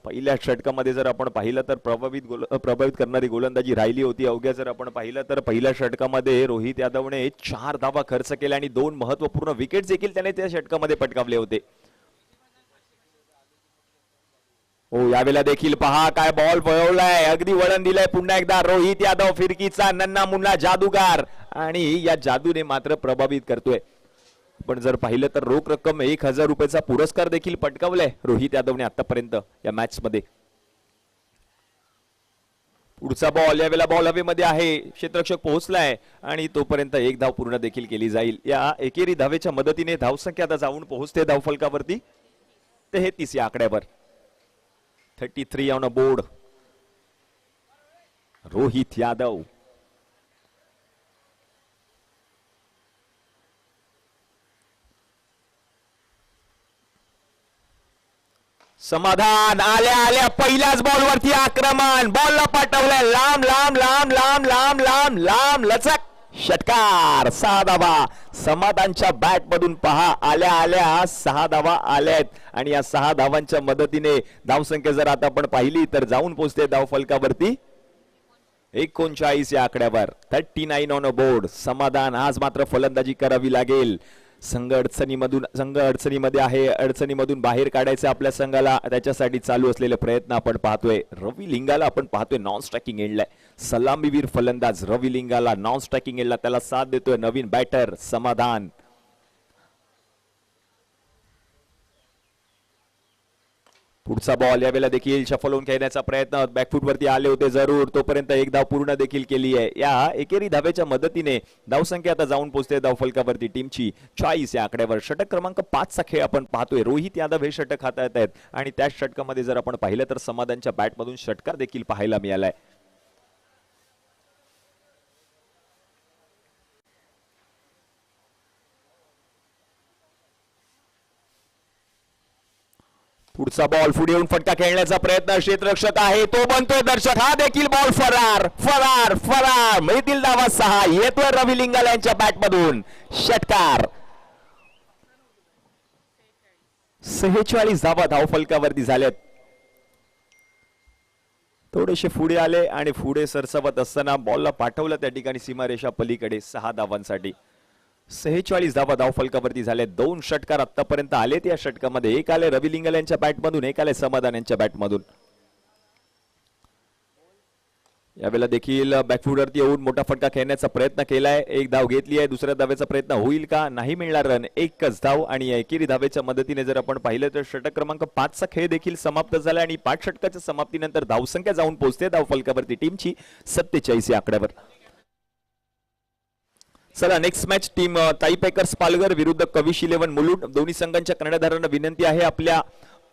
पहिल्या षटकामध्ये जर आपण पाहिलं तर प्रभावित करणारी गोलंदाजी राहिली होती. अवघ्या जर आपण पाहिलं तर पहिल्या षटकामध्ये रोहित यादवने 4 धावा खर्च केल्या आणि 2 महत्वपूर्ण विकेट देखील त्याने त्या षटकामध्ये पटकावले होते. हो यावेळेला देखील पहा काय बॉल वळवलाय. अगदी वळण दिलंय. पुन्हा एकदा रोहित यादव फिरकीचा नन्ना मुन्ना जादूगार आणि या जादूने मात्र प्रभावित करतोय. पण जर पाहिलं तर रोख रक्कम 1000 रुपयाचा पुरस्कार देखील पटकावलाय रोहित यादवने आतापर्यंत या मॅच मध्ये. पुढचा बॉल. यावेळेला बॉल हवेमध्ये आहे. क्षेत्ररक्षक पोहोचलाय आणि तोपर्यंत 1 धाव पूर्ण देखील केली जाईल. या एकेरी धावेच्या मदतीने धावसंख्या आता जाऊन पोहोचते धाव फलकावरती 33 या आकड्यावर. 33 on a board. Rohit Yadav. समाधान आल्या आल्या पहिल्याच बॉलवरती आक्रमण. बॉलला पाठवलंय लांब लांब लांब लांब लांब लांब लांब लचक. षटकार. 6 धावा समाधानच्या बॅट मधून पहा. आल्या आल्या 6 धावा आल्यात आणि या 6 धावांच्या मदतीने धावसंख्या जर आता आपण पाहिली तर जाऊन पोहोचते धाव फलकावरती 39 या आकड्यावर. 39 ऑन अ बोर्ड. समाधान आज मात्र फलंदाजी करावी लागेल. संघ अडचणीमध्ये आहे. अडचणीमधून बाहेर काढायचं आपल्या संघाला. त्याच्यासाठी चालू असलेले प्रयत्न आपण पाहतोय. रवी लिंगाला आपण पाहतोय नॉन स्ट्रायकिंग एंडला. सलामीवीर फलंदाज रवी लिंगाला नॉन स्ट्रायकिंग एंडला त्याला साथ देतोय नवीन बॅटर समाधान. पुढचा बॉल. यावेळेला देखील शफल होऊन खेळण्याचा प्रयत्न. बॅकफूट वरती आले होते जरूर. तोपर्यंत 1 धाव पूर्ण देखील केली आहे. या एकेरी धावेच्या मदतीने धावसंख्या आता जाऊन पोहोचते धाव फलकावरती टीमची 40 या आकड्यावर. षटक क्रमांक 5 चा खेळ आपण पाहतोय. रोहित यादव हे षटक हाताळत आहेत आणि त्याच षटकामध्ये जर आपण पाहिलं तर समाधानच्या बॅटमधून षटकार देखील पाहायला मिळालाय. पुढचा बॉल. पुढे येऊन फटका खेळण्याचा प्रयत्न. क्षेत्ररक्षक आहे तो बनतोय दर्शक. हा देखील बॉल फरार फरार फरार. मिळतील धावा 6. येतोय रवी लिंगाला यांच्या बॅट मधून षटकार. 46 धावा धाव फलकावरती झाल्यात. थोडेसे पुढे आले आणि पुढे सरसावत असताना बॉलला पाठवलं त्या ठिकाणी सीमारेषा पलीकडे 6 धावांसाठी. 46 धावा धावफलकावरती झाले. 2 षटकार आतापर्यंत आलेत. या षटकामध्ये एक आले रवी लिंगल यांच्या बॅटमधून, एक आले समाधान यांच्या बॅटमधून. यावेळेला देखील बॅकफुटवरती येऊन मोठा फटका खेळण्याचा प्रयत्न केलाय. एक धाव घेतली आहे. दुसऱ्या धावेचा प्रयत्न होईल का? नाही मिळणार रन. एकच धाव आणि एकेरी धावेच्या मदतीने जर आपण पाहिलं तर षटक क्रमांक 5 चा खेळ देखील समाप्त झाला आणि 5 षटकाच्या समाप्तीनंतर धावसंख्या जाऊन पोहोचते धावफलकावरती टीमची 47 या आकड्यावर. चला नेक्स्ट मॅच टीम ताईपेकर्स पालघर विरुद्ध कविश 11 मुलुंड. दोन्ही संघांच्या कर्णधारांना विनंती आहे आपल्या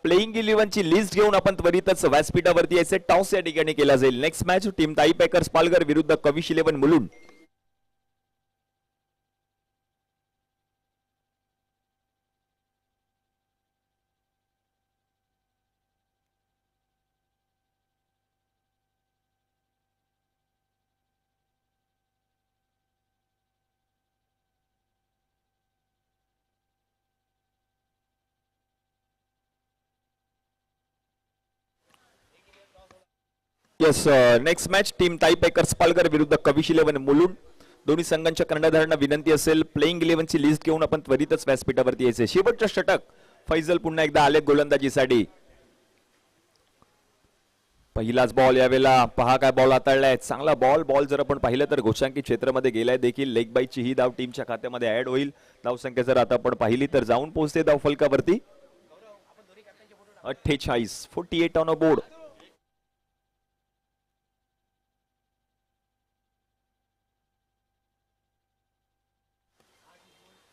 प्लेइंग 11 ची लिस्ट घेऊन आपण त्वरितच व्यासपीठावरती यायचे. टॉस या ठिकाणी केला जाईल. नेक्स्ट मॅच टीम ताईपेकर्स पालघर विरुद्ध Kavish 11 Mulund. Yes next match team ताईपेकर्स पालघर विरुद्ध कविश 11 मुलुंड. दोन्ही संघांच्या कर्णधारांना विनंती असेल प्लेइंग 11 ची लिस्ट घेऊन आपण त्वरितच व्यासपीठावरती यायचे. शेवटचं षटक फैजल पुन्हा एकदा आले गोलंदाजीसाठी. पहिलाच बॉल यावेळेला पहा काय बॉल हाताळलाय. चांगला बॉल जर आपण पाहिलं तर घोषांकित क्षेत्रामध्ये गेलाय देखील. लेग बाईची ही धाव टीमच्या खात्यामध्ये ऍड होईल. धावसंख्या जर आता आपण पाहिली तर जाऊन पोहोचते धावफलकावरती 48. 48 ऑन अ बोर्ड.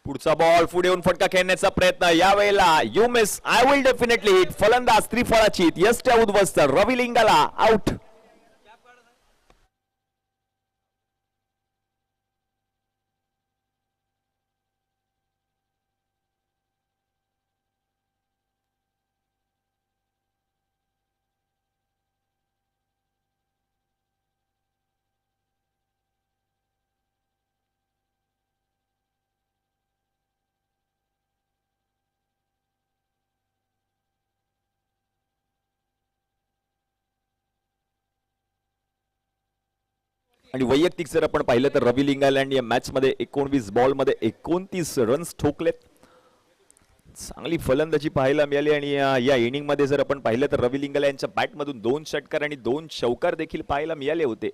पुढचा बॉल पुढे येऊन फटका खेळण्याचा प्रयत्न. यावेळेला you miss I will definitely hit. फलंदाज त्रिफळाची यष्ट्या उद्ध्वस्त. रवी लिंगाला आउट. आणि वैयक्तिक जर आपण पाहिलं तर रवी लिंगाला या मॅच मध्ये 19 बॉल मध्ये 29 रन्स ठोकलेत. चांगली फलंदाजी पाहायला मिळाली आणि या इनिंग मध्ये जर आपण पाहिलं तर रवी लिंगाला यांच्या बॅट मधून 2 षटकार आणि 2 चौकार देखील पाहायला मिळाले होते.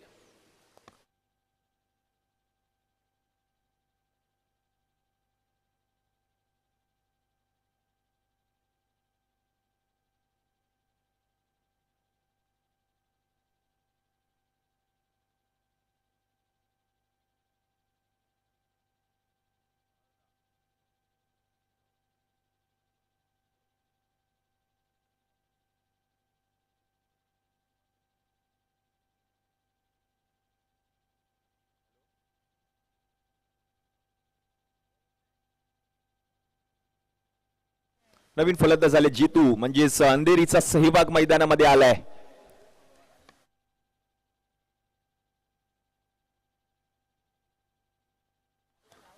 नवीन फलंदाज झाले जितू म्हणजेच अंधेरीचा सहभाग मैदानामध्ये आलाय.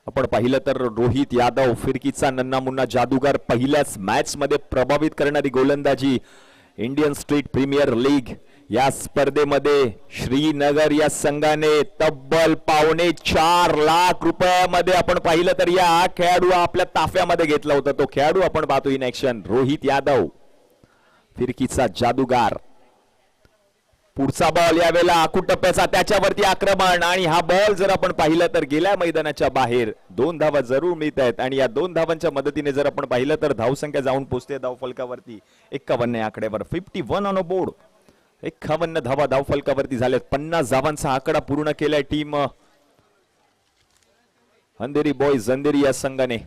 आपण पाहिलं तर रोहित यादव फिरकीचा नन्ना मुन्ना जादूगार पहिल्याच मॅच मध्ये प्रभावित करणारी गोलंदाजी. इंडियन स्ट्रीट प्रीमियर लीग या स्पर्धेमध्ये श्रीनगर या संघाने तब्बल 4.25 लाख रुपयामध्ये आपण पाहिलं तर या खेळाडू आपल्या ताफ्यामध्ये घेतला होता. तो खेळाडू आपण पाहतो इन ऍक्शन. रोहित यादव फिरकीचा जादूगार. पुढचा बॉल यावेळेला आखूड टप्प्याचा त्याच्यावरती आक्रमण आणि हा बॉल जर आपण पाहिलं तर गेल्या मैदानाच्या बाहेर. 2 धावा जरूर मिळत आहेत आणि या 2 धावांच्या मदतीने जर आपण पाहिलं तर धावसंख्या जाऊन पोहोचते धावफलकावरती 51 या आकड्यावर. 51 ऑन अ बोर्ड. 51 धावा धावफलकावरती झाल्यात. 50 धावांचा आकडा पूर्ण केलाय टीम अंधेरी बॉयज अंधेरी या संघाने.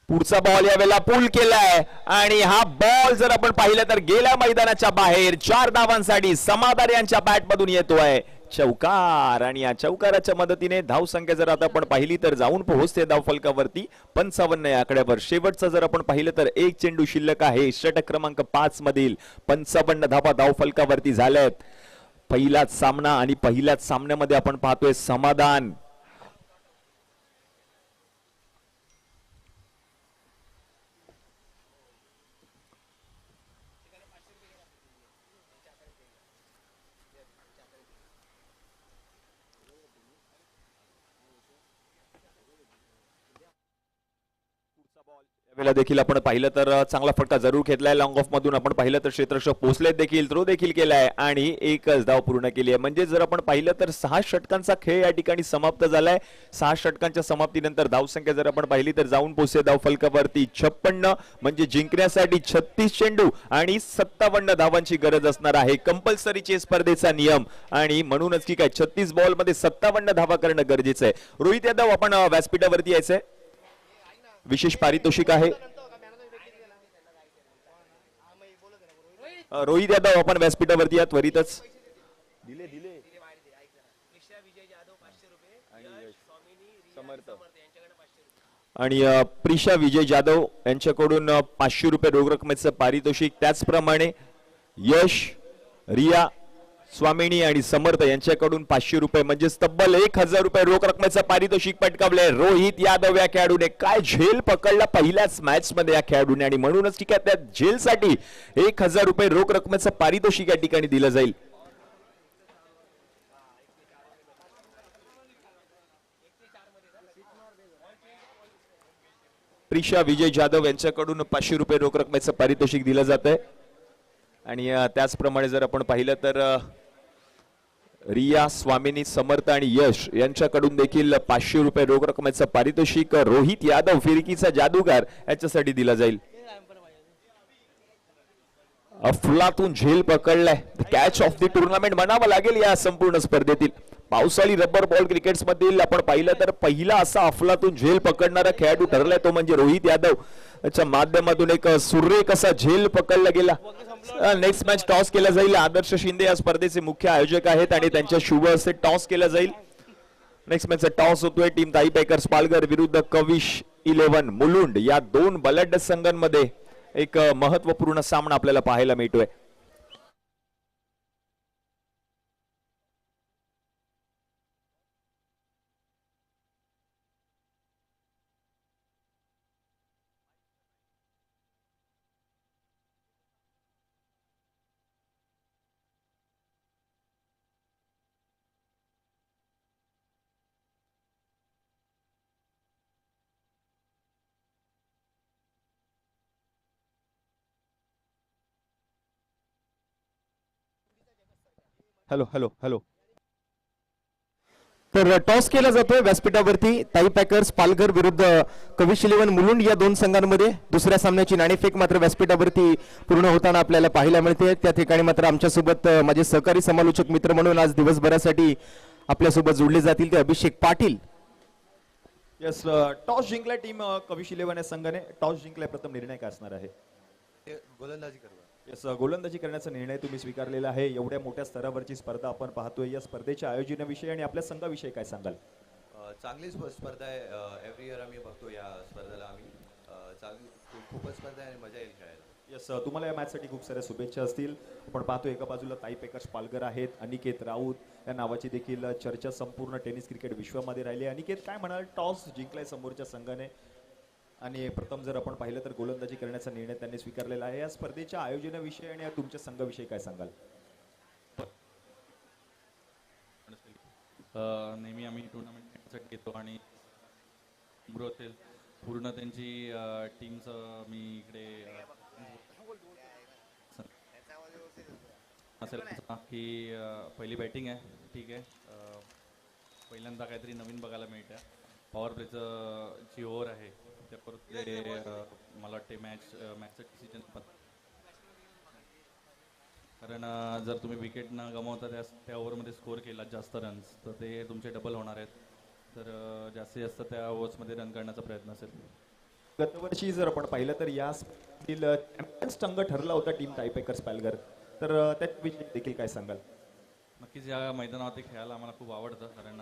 पुढचा बॉल यावेळेला पूल केलाय आणि हा बॉल जर आपण पाहिलं तर गेल्या मैदानाच्या बाहेर. 4 धावांसाठी समाधान यांच्या बॅट मधून येतोय चौकार आणि या चौकाराच्या मदतीने धावसंख्या जर आता आपण पाहिली तर जाऊन पोहोचते धावफलकावरती 55 या आकड्यावर. शेवटचा जर आपण पाहिलं तर एक चेंडू शिल्लक आहे. षटक क्रमांक 5 मधील 55 धावा धावफलकावरती झाल्यात. पहिलाच सामना आणि पहिल्याच सामन्यामध्ये आपण पाहतोय समाधान वेळेला देखील आपण पाहिलं तर चांगला फटका जरूर घेतलाय लॉंग ऑफ मधून. आपण पाहिलं तर क्षेत्ररक्षक पोहोचले देखील, थ्रो देखील केलाय आणि एकच धाव पूर्ण केली आहे. म्हणजे जर आपण पाहिलं तर 6 षटकांचा खेळ या ठिकाणी समाप्त झालाय. 6 षटकांच्या समाप्तीनंतर धावसंख्या जर आपण पाहिली तर जाऊन पोहोचते धाव फलकावरती 56. म्हणजे जिंकण्यासाठी 36 चेंडू आणि 57 धावांची गरज असणार आहे. कंपल्सरीचे स्पर्धेचा नियम आणि म्हणूनच की काय 36 बॉल मध्ये 57 धावा करणं गरजेचं आहे. रोहित यादव आपण व्यासपीठावरती यायचंय. विशेष पारितोषिक आहे. रोहित यादव आपण व्यासपीठावरती या त्वरितच. आणि प्रिशा विजय जाधव यांच्याकडून 500 रुपये रोख रकमेचं पारितोषिक. त्याचप्रमाणे यश, रिया, स्वामिनी आणि समर्थ यांच्याकडून 500 रुपये म्हणजे तब्बल 1000 रुपये रोख रकमेचं पारितोषिक पटकावले रोहित यादव या खेळाडूने. काय झेल पकडला पहिल्याच मॅच मध्ये या खेळाडूने आणि म्हणूनच ठीक आहे त्या झेलसाठी 1000 रुपये रोख रकमेचं पारितोषिक या ठिकाणी दिलं जाईल. प्रिशा विजय जाधव यांच्याकडून 500 रुपये रोख रकमेचं पारितोषिक दिलं जात आहे. आणि त्याचप्रमाणे जर आपण पाहिलं तर रिया, स्वामिनी, समर्थ आणि यश यांच्याकडून देखील 500 रुपये रोख रकमेचं पारितोषिक रोहित यादव फिरकीचा जादूगार याच्यासाठी दिला जाईल. अफलातून झेल पकडलाय. कॅच ऑफ द टुर्नामेंट म्हणावं लागेल या संपूर्ण स्पर्धेतील. पावसाळी रबर बॉल क्रिकेट्स मधील आपण पाहिलं तर पहिला असा अफलातून झेल पकडणारा खेळाडू ठरलाय तो म्हणजे रोहित यादव. याच्या माध्यमातून एक सुरेख असा झेल पकडला गेला. नेक्स्ट मॅच टॉस केला जाईल. आदर्श शिंदे या स्पर्धेचे मुख्य आयोजक आहेत आणि त्यांच्या शुभ हस्ते टॉस केला जाईल. नेक्स्ट मॅचचा टॉस होतोय टीम ताई पेकर्स पालघर विरुद्ध कविश 11 मुलुंड या दोन बलाढ्य संघांमध्ये एक महत्वपूर्ण सामना आपल्याला पाहायला मिळतोय. Hello hello hello. तर टॉस केला जातोय व्यासपीठावरती ताई पॅकर्स पालघर विरुद्ध कविश 11 मुलुंड या दोन संघांमध्ये. दुसऱ्या सामन्याची नाणेफेक मात्र व्यासपीठावरती पूर्ण होताना आपल्याला पाहायला मिळते. त्या ठिकाणी मात्र आमच्यासोबत माझे सहकारी समालोचक मित्र म्हणून आज दिवसभरासाठी आपल्यासोबत जोडले जातील ते अभिषेक पाटील. यस, टॉस जिंकलाय टीम कविश 11 या संघाने. टॉस जिंकलाय, प्रथम निर्णय काय असणार आहे? गोलंदाजी करवा. यस, गोलंदाजी करण्याचा निर्णय तुम्ही स्वीकारलेला आहे. एवढ्या मोठ्या स्तरावरची स्पर्धा आपण पाहतोय. या स्पर्धेच्या आयोजनाविषयी आणि आपल्या संघाविषयी काय सांगाल? चांगली स्पर्धा आहे. एव्हरी इयर आम्ही बघतो या स्पर्धेला. आम्ही चांगली खूपच स्पर्धा आहे आणि मजा येईल खेळायला. यस, तुम्हाला या मॅचसाठी खूप साऱ्या शुभेच्छा असतील. आपण पाहतो एका बाजूला ताई पेकर्स पालघर आहेत. अनिकेत राऊत या नावाची देखील चर्चा संपूर्ण टेनिस क्रिकेट विश्वामध्ये राहिली. अनिकेत, काय म्हणाल? टॉस जिंकलाय समोरच्या संघाने आणि प्रथम जर आपण पाहिलं तर गोलंदाजी करण्याचा निर्णय त्यांनी स्वीकारलेला आहे. या स्पर्धेच्या आयोजनाविषयी आणि तुमच्या संघाविषयी काय सांगाल? नेहमी आम्ही टुर्नामेंट घेतो आणि पूर्ण त्यांची टीमचं मी इकडे असेल की पहिली बॅटिंग आहे. ठीक आहे, पहिल्यांदा काहीतरी नवीन बघायला मिळतं. पॉवर प्लेचं जी ओव्हर आहे त्यावर मला वाटते मॅचचं डिसिजन पण, कारण जर तुम्ही विकेट न गमावता त्या ओव्हरमध्ये स्कोअर केला जास्त रन्स तर ते तुमचे डबल होणार आहेत. तर जास्तीत जास्त त्या ओव्हर्समध्ये रन करण्याचा प्रयत्न असेल. गतवर्षी जर आपण पाहिलं तर या चॅम्पियन्स संघ ठरला होता टीम ताई पेकर्स पालघर. तर त्याविषयी देखील काय सांगाल? नक्कीच या मैदानावरती खेळायला आम्हाला खूप आवडतं, कारण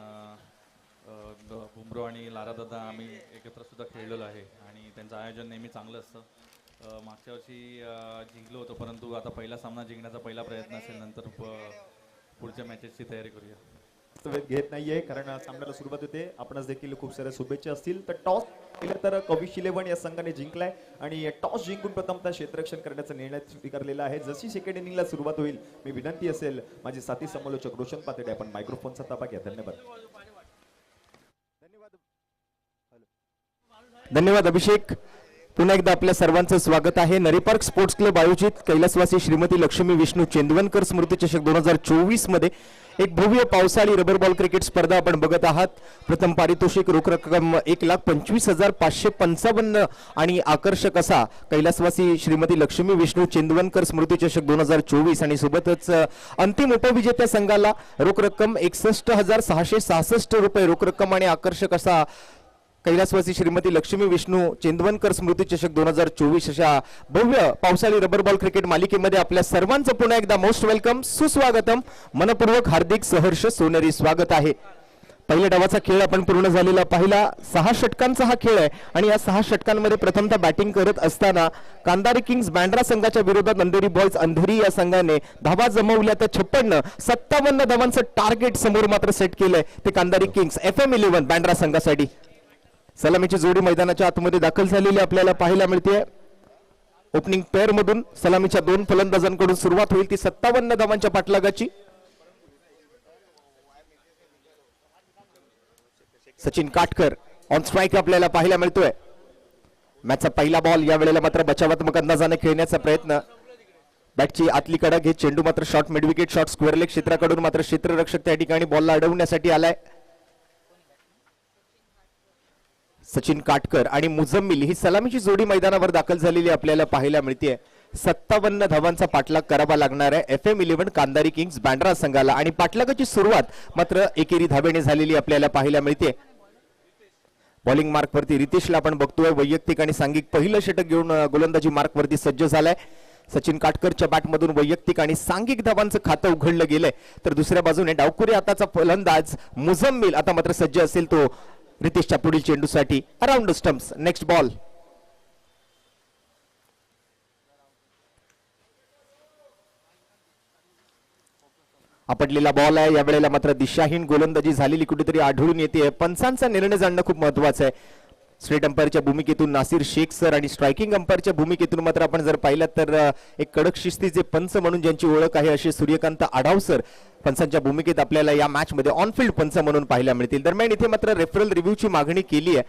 बुमरो आणि लारा दादा आम्ही एकत्र सुद्धा खेळलेलो आहे आणि त्यांचं आयोजन नेहमी चांगलं असतं. मागच्या वर्षी जिंकलो होतो, परंतु आता पहिला सामना जिंकण्याचा पहिला प्रयत्न असेल. नंतर पुढच्या मॅचेसची तयारी करूया. घेत नाहीये कारण सामन्याला सुरुवात होते. आपणच देखील खूप साऱ्या शुभेच्छा असतील. तर टॉस केलं तर कविश 11 या संघाने जिंकलाय आणि टॉस जिंकून प्रथमतः क्षेत्ररक्षण करण्याचा निर्णय स्वीकारलेला आहे. जशी सेकंड इनिंगला सुरुवात होईल मी विनंती असेल माझे साथी समालोचक रोशन पातेडे आपण मायक्रोफोनचा ताबा घ्या. धन्यवाद. धन्यवाद अभिषेक. पुन्हा एकदा आपल्या सर्वांचं स्वागत आहे. नरी पार्क स्पोर्ट्स क्लब आयोजित कैलासवासी श्रीमती लक्ष्मी विष्णू चेंदवनकर स्मृती चषक 2024 मध्ये एक भव्य पावसाळी रबर बॉल क्रिकेट स्पर्धा आपण बघत आहात. प्रथम पारितोषिक रोख रक्कम 1,25,555 आणि आकर्षक असा कैलासवासी श्रीमती लक्ष्मी विष्णू चेंदवनकर स्मृती चषक 2024 आणि सोबतच अंतिम उपविजेत्या संघाला रोख रक्कम 61,666 रुपये रोख रक्कम आणि आकर्षक असा कैलासवासी श्रीमती लक्ष्मी विष्णू चेंदवनकर स्मृती चषक 2024 अशा भव्य पावसाळी रबर बॉल क्रिकेट मालिकेमध्ये आपल्या सर्वांचं पुन्हा एकदा मोस्ट वेलकम, सुस्वागतम, मनपूर्वक हार्दिक सहर्ष सोनेरी स्वागत आहे. पहिल्या डावाचा खेळ आपण पूर्ण झालेला पाहिला. 6 षटकांचा हा खेळ आहे आणि या 6 षटकांमध्ये प्रथमतः बॅटिंग करत असताना कांदारी किंग्स बँड्रा संघाच्या विरोधात अंधेरी बॉयज अंधेरी या संघाने धावा जमवल्या तर 56-57 धावांचं टार्गेट समोर मात्र सेट केलंय ते कांदारी किंग्स FM11 बँड्रा संघासाठी. सलामीची जोडी मैदानाच्या आतमध्ये दाखल झालेली आपल्याला पाहायला मिळते. ओपनिंग पेअर मधून सलामीच्या 2 फलंदाजांकडून सुरुवात होईल ती 57 धावांच्या पाठलागाची. सचिन काटकर ऑन स्ट्राईक आपल्याला पाहायला मिळतोय. मॅचचा पहिला बॉल, या वेळेला मात्र बचावात्मक अंदाजाने खेळण्याचा प्रयत्न. बॅटची आतली कडा घेत चेंडू मात्र short mid wicket short square leg क्षेत्राकडून मात्र क्षेत्ररक्षक त्या ठिकाणी बॉलला अडवण्यासाठी आलाय. सचिन काटकर आणि मुझम्मिल ही सलामीची जोडी मैदानावर दाखल झालेली आपल्याला पाहायला मिळते. 57 धावांचा पाठलाग करावा लागणार आहे FM11 कांदारी किंग्स बँड्रा संघाला आणि पाठलागाची सुरुवात मात्र एकेरी धावेने झालेली आपल्याला पाहायला मिळते. बॉलिंग मार्क वरती रितेशला आपण बघतोय. वैयक्तिक आणि सांघिक पहिलं षटक घेऊन गोलंदाजी मार्क वरती सज्ज झालाय. सचिन काटकरच्या बॅटमधून वैयक्तिक आणि सांघिक धावांचं खातं उघडलं गेलंय तर दुसऱ्या बाजूने डावखुरी आताचा फलंदाज मुझम्मिल आता मात्र सज्ज असेल तो रितेशच्या पुढील चेंडूसाठी. Around stumps, next ball. आपटलेला बॉल आहे. यावेळेला मात्र दिशाहीन गोलंदाजी झालेली कुठेतरी आढळून येते. पंचांचा निर्णय जाणणं खूप महत्वाचं आहे. स्ट्रेट अंपायरच्या भूमिकेतून नासिर शेख सर आणि स्ट्रायकिंग अंपायरच्या भूमिकेतून मात्र आपण जर पाहिलं तर एक कडक शिस्तीचे पंच म्हणून ज्यांची ओळख आहे असे सूर्यकांत आढाव सर पंचांच्या भूमिकेत आपल्याला या मॅच मध्ये ऑनफिल्ड पंच म्हणून पाहायला मिळतील. दरम्यान इथे मात्र रेफरल रिव्ह्यूची मागणी केली आहे.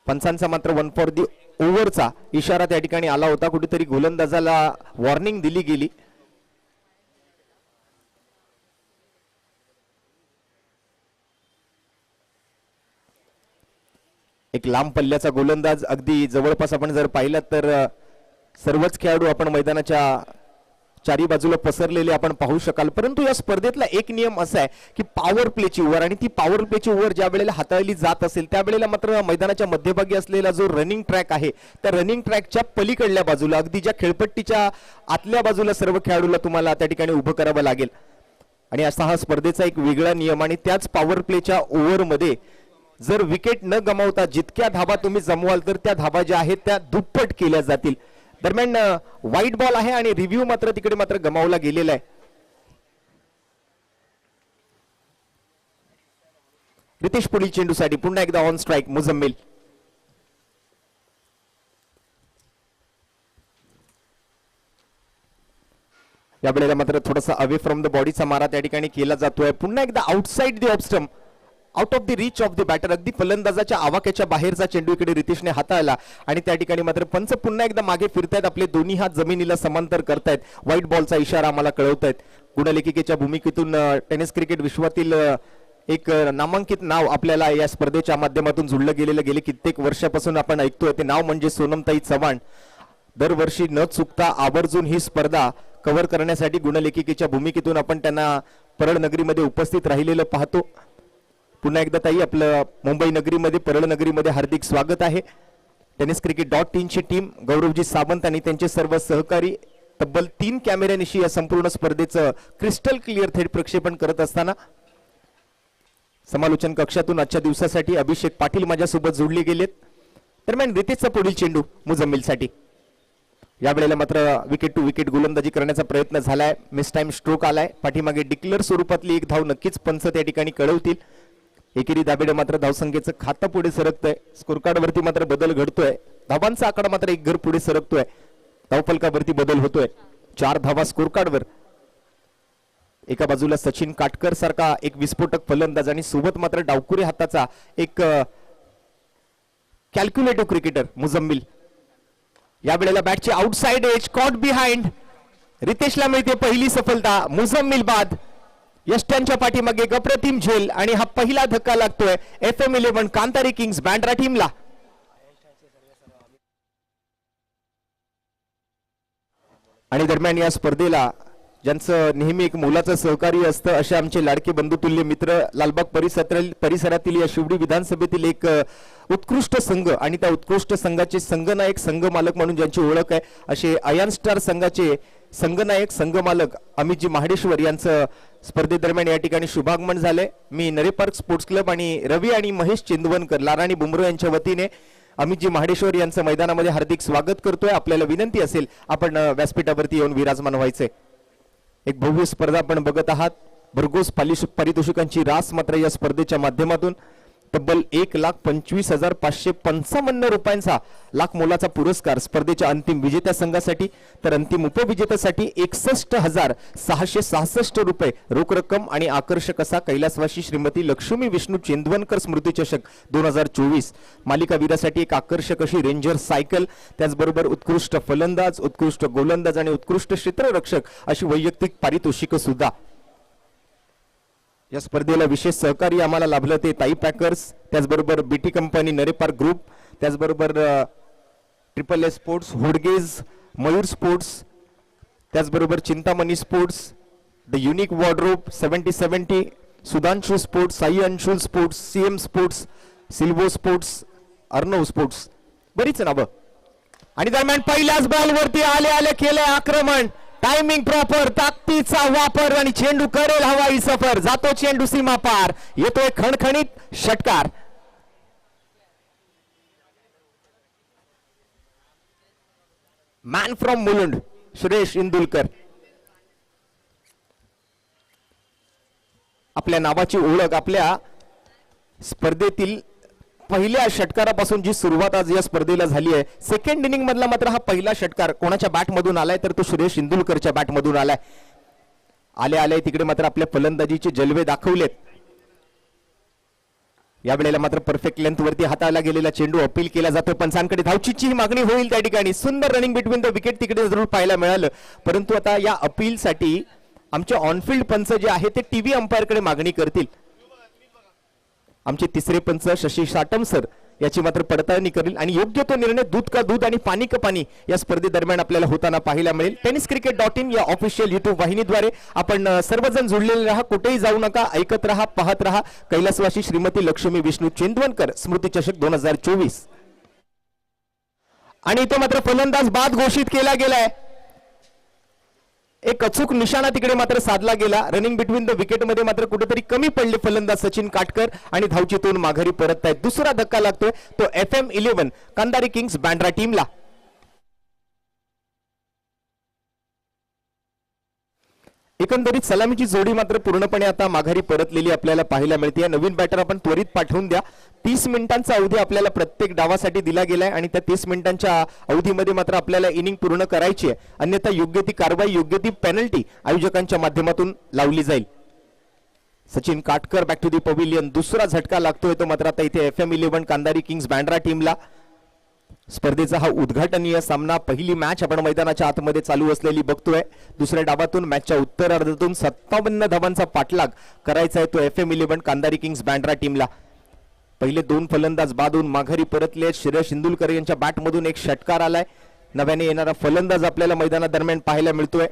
पंचांचा मात्र 1 फॉर दी ओव्हरचा इशारा त्या ठिकाणी आला होता. कुठेतरी गोलंदाजाला वॉर्निंग दिली गेली. एक लांब पल्ल्याचा गोलंदाज अगदी जवळपास आपण जर पाहिलं तर सर्वच खेळाडू आपण मैदानाच्या चारी बाजूला पसरलेले आपण पाहू शकाल. परंतु या स्पर्धेतला एक नियम असा आहे की पॉवर प्लेची ओव्हर आणि ती पॉवर प्लेची ओव्हर ज्या वेळेला हाताळली जात असेल त्यावेळेला मात्र मैदानाच्या मध्यभागी असलेला जो रनिंग ट्रॅक आहे त्या रनिंग ट्रॅकच्या पलीकडल्या बाजूला अगदी ज्या खेळपट्टीच्या आतल्या बाजूला सर्व खेळाडूला तुम्हाला त्या ठिकाणी उभं करावं लागेल. आणि असा हा स्पर्धेचा एक वेगळा नियम आणि त्याच पॉवर प्लेच्या ओव्हरमध्ये जर विकेट न गमावता जितक्या धावा तुम्ही जमवाल तर त्या धावा ज्या आहेत त्या दुप्पट केल्या जातील. दरम्यान व्हाईट बॉल आहे आणि रिव्ह्यू मात्र तिकडे मात्र गमावला गेलेला आहे. रितेश पुढील चेंडूसाठी पुन्हा एकदा ऑन स्ट्राईक मुझम्मिल. या वेळेला मात्र थोडासा अवे फ्रॉम द बॉडीचा मारा त्या ठिकाणी केला जातोय. पुन्हा एकदा outside the off stump, out of the reach of the batter, अगदी फलंदाजाच्या आवाक्याच्या बाहेरचा चेंडू इकडे रितेशने हाताळला आणि त्या ठिकाणी मात्र पंच पुन्हा एकदा मागे फिरतायत. आपले दोन्ही हात जमिनीला समांतर करतायत. व्हाईट बॉलचा इशारा आम्हाला कळवतायत. गुणलेखिकेच्या भूमिकेतून टेनिस क्रिकेट विश्वातील एक नामांकित नाव आपल्याला या स्पर्धेच्या माध्यमातून जुळलं गेलेलं गेले कित्येक वर्षापासून आपण ऐकतोय. ते नाव म्हणजे सोनमताई चव्हाण. दरवर्षी न चुकता आवर्जून ही स्पर्धा कव्हर करण्यासाठी गुणलेखिकेच्या भूमिकेतून आपण त्यांना परळ नगरीमध्ये उपस्थित राहिलेलं पाहतो. पुन्हा एकदा ताई आपलं मुंबई नगरीमध्ये परळ नगरीमध्ये हार्दिक स्वागत आहे. टेनिस क्रिकेट .in ची टीम गौरवजी सावंत आणि त्यांचे सर्व सहकारी तब्बल 3 कॅमेऱ्यानिशी या संपूर्ण स्पर्धेचं क्रिस्टल क्लिअर थेट प्रक्षेपण करत असताना समालोचन कक्षातून आजच्या दिवसासाठी अभिषेक पाटील माझ्यासोबत जोडले गेलेत. दरम्यान रितेशचा पुढील चेंडू मुझम्मिलसाठी. यावेळेला मात्र विकेट टू विकेट गोलंदाजी करण्याचा प्रयत्न झालाय. मिस टाइम स्ट्रोक आलाय. पाठीमागे डिक्लेअर स्वरूपातली एक धाव नक्कीच पंच त्या ठिकाणी कळवतील. एकेरी दाबेडे मात्र धावसंख्येचं खातं पुढे सरकतंय. स्कोरकार्ड वरती मात्र बदल घडतोय. धावांचा आकडा मात्र एक घर पुढे सरकतोय. धावफलकावरती बदल होतोय. 4 धावा स्कोरकार्डवर. एका बाजूला सचिन काटकर सारखा एक विस्फोटक फलंदाज आणि सोबत मात्र डावकुरे हाताचा एक कॅल्क्युलेटिव्ह क्रिकेटर मुझम्मिल. या वेळेला बॅटची आउटसाइड एज कॉट बिहाइंड. रितेशला मिळते पहिली सफलता. मुझम्मिल बाद यष्ट्यांच्या पाठीमागे एक अप्रतिम झेल आणि हा पहिला धक्का लागतोय FM11 कांतारी किंग्स बँड्रा टीमला. आणि दरम्यान या स्पर्धेला ज्यांचं नेहमी एक मोलाचं सहकार्य असतं असे आमचे लाडके बंधुतुल्य मित्र लालबाग परिसरातील या शिवडी विधानसभेतील एक उत्कृष्ट संघ आणि त्या उत्कृष्ट संघाचे संघनायक संघ मालक म्हणून ज्यांची ओळख आहे असे अयान स्टार संघाचे संघनायक संघ मालक अमितजी महाडेश्वर यांचं स्पर्धेदरम्यान या ठिकाणी शुभागमन झाले. मी नरे पार्क स्पोर्ट्स क्लब आणि रवी आणि महेश चेंदवनकर लारा आणि बुमरो यांच्या वतीने अमितजी महाडेश्वर यांचं मैदानामध्ये हार्दिक स्वागत करतोय. आपल्याला विनंती असेल आपण व्यासपीठावरती येऊन विराजमान व्हायचे. एक भव्य स्पर्धा आपण बघत आहात. भरघोस पारितोषिकांची रास मात्र या स्पर्धेच्या माध्यमातून तब्बल 1,25,555 रुपयांचा लाख मोलाचा पुरस्कार स्पर्धेच्या अंतिम विजेत्या संघासाठी तर अंतिम उपविजेत्यासाठी 61,666 रुपये रोख रक्कम आणि आकर्षक असा कैलासवासी श्रीमती लक्ष्मी विष्णू चेंदवनकर स्मृती चषक 2024 मालिका वीरासाठी एक आकर्षक अशी रेंजर सायकल त्याचबरोबर उत्कृष्ट फलंदाज उत्कृष्ट गोलंदाज आणि उत्कृष्ट क्षेत्ररक्षक अशी वैयक्तिक पारितोषिक सुद्धा. या स्पर्धेला विशेष सहकार्य आम्हाला लाभलं ते ताई पॅकर्स त्याचबरोबर BT company Nare park group त्याचबरोबर AAA स्पोर्ट्स होडगेज मयूर स्पोर्ट्स त्याचबरोबर Chintamani sports the unique wardrobe 7070 Sudhanshu sports Sai Anshul sports CM sports सिल्वो स्पोर्ट्स अर्णव स्पोर्ट्स बरीच नावं. आणि दरम्यान पहिल्याच बॉलवरती आले केलंय आक्रमण. टायमिंग प्रॉपर ताकदीचा वापर आणि चेंडू करेल हवाई सफर. जातो चेंडू सीमा पार. येतोय खणखणीत षटकार. Man from Mulund Suresh Indulkar. आपल्या नावाची ओळख आपल्या स्पर्धेतील पहिल्या षटकारापासून जी सुरुवात आज या स्पर्धेला झाली आहे. सेकंड इनिंग मधला मात्र हा पहिला षटकार कोणाच्या बॅट मधून आलाय तर तो सुरेश इंदुलकरच्या बॅट मधून आलाय. आले तिकडे मात्र आपल्या फलंदाजीचे जलवे दाखवलेत. या वेळेला मात्र परफेक्ट लेंथ वरती हाताला गेलेला चेंडू अपील केला जातो. पंचांकडे धावचीची ही मागणी होईल त्या ठिकाणी. सुंदर रनिंग बिटवीन द विकेट तिकडे जरूर पाहायला मिळालं. परंतु आता या अपील साठी आमचे ऑनफिल्ड पंच जे आहे ते टीव्ही अंपायरकडे मागणी करतील. आमचे तिसरे पंच शशी साटम सर याची मात्र पडताळणी करेल आणि योग्य तो निर्णय दूध का दूध आणि पाणी का पाणी या स्पर्धेदरम्यान आपल्याला होताना पाहायला मिळेल. tenniscricket.in या ऑफिशियल युट्यूब वाहिनीद्वारे आपण सर्वजण जुळलेले राहा. कुठेही जाऊ नका. ऐकत राहा पाहत राहा. कैलासवासी श्रीमती लक्ष्मी विष्णू चेंदवनकर स्मृती चषक 2024. आणि तो मात्र फलंदाज बाद घोषित केला गेलाय. एक अचूक निशाणा तिकडे मात्र साधला गेला. रनिंग बिटवीन द विकेट मध्ये मात्र कुठेतरी कमी पडले फलंदाज सचिन काटकर आणि धावचीतून माघारी परत आहेत. दुसरा धक्का लागतोय तो FM11 कांदारी किंग्स बँड्रा टीमला. एकंदरीत सलामीची जोडी मात्र पूर्णपणे आता माघारी परतलेली आपल्याला पाहायला मिळते. नवीन बॅटर आपण त्वरित पाठवून द्या. 30 मिनिटांचा अवधी आपल्याला प्रत्येक डावासाठी दिला गेलाय आणि त्या 30 मिनिटांच्या अवधीमध्ये मात्र आपल्याला इनिंग पूर्ण करायची आहे. अन्यथा योग्य ती कारवाई योग्य ती पेनल्टी आयोजकांच्या माध्यमातून लावली जाईल. Sachin Katkar back to the pavilion. दुसरा झटका लागतोय तो मात्र आता इथे FM11 कांदारी किंग्स बँड्रा टीमला. स्पर्धेचा हा उद्घाटनीय सामना पहिली मॅच आपण मैदानाच्या आतमध्ये चालू असलेली बघतोय. दुसऱ्या डावातून मॅचच्या उत्तरार्धातून 57 धावांचा पाठलाग करायचा आहे तो FM11 कांदारी किंग्स बँड्रा टीमला. पहिले दोन फलंदाज बादून माघारी परतले. सुरेश इंदुलकर यांच्या बॅट मधून एक षटकार आलाय. नव्याने येणारा फलंदाज आपल्याला मैदानादरम्यान पाहायला मिळतोय.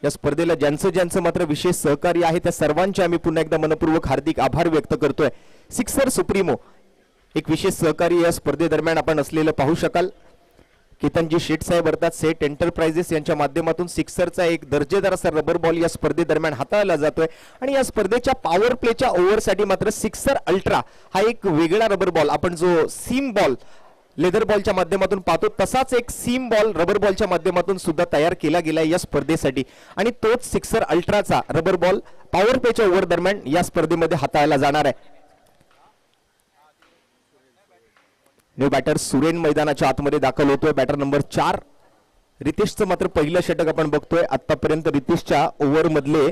या स्पर्धेला ज्यांचं मात्र विशेष सहकार्य आहे त्या सर्वांचे आम्ही पुन्हा एकदा मनपूर्वक हार्दिक आभार व्यक्त करतोय. सिक्सर सुप्रीमो एक विशेष सहकारी या स्पर्धेदरम्यान आपण असलेलं पाहू शकाल. केतनजी शेठ साहेब अर्थात सेट एंटरप्राइजेस यांच्या माध्यमातून सिक्सरचा एक दर्जेदार असा रबर बॉल या स्पर्धेदरम्यान हाताळला जातोय. आणि या स्पर्धेच्या पॉवर प्लेच्या ओव्हरसाठी मात्र सिक्सर अल्ट्रा हा एक वेगळा रबर बॉल आपण जो सीम बॉल लेदर बॉलच्या माध्यमातून पाहतो तसाच एक सीम बॉल रबर बॉलच्या माध्यमातून सुद्धा तयार केला गेलाय या स्पर्धेसाठी. आणि तोच सिक्सर अल्ट्राचा रबर बॉल पॉवर प्लेच्या ओव्हर दरम्यान या स्पर्धेमध्ये हाताळला जाणार आहे. न्यू बॅटर सुरेन मैदानाच्या आतमध्ये दाखल होतोय. बॅटर नंबर 4 रितेशचं मात्र पहिलं षटक आपण बघतोय. आतापर्यंत रितेशच्या ओव्हर मधले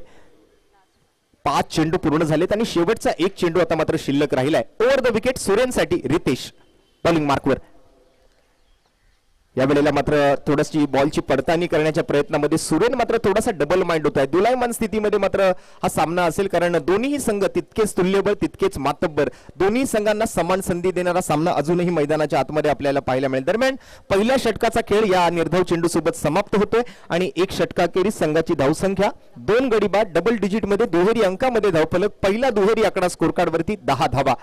5 चेंडू पूर्ण झालेत आणि शेवटचा एक चेंडू आता मात्र शिल्लक राहिलाय. ओव्हर द विकेट सुरेनसाठी रितेश बॉलिंग मार्कवर. या वेळेला मात्र थोडीशी बॉलची पडताळणी करण्याच्या प्रयत्नामध्ये सुरेन मात्र थोडासा डबल माइंड होत आहे. दुलायमान स्थितीमध्ये मात्र हा सामना असेल, कारण दोन्ही संघ तितकेच तुल्यबळ तितकेच मातब्बर, दोन्ही संघांना समान संधी देणारा सामना अजूनही मैदानाच्या आतमध्ये आपल्याला पाहायला मिळेल. दरम्यान पहिल्या षटकाचा खेळ या निर्धाव चेंडू सोबत समाप्त होतोय आणि एक षटकाखेरीज संघाची धावसंख्या 2 गडी बाद डबल डिजिट मध्ये दुहेरी अंकामध्ये धावफलक, पहिला दुहेरी आकडा स्कोर कार्ड वरती 10 धावा.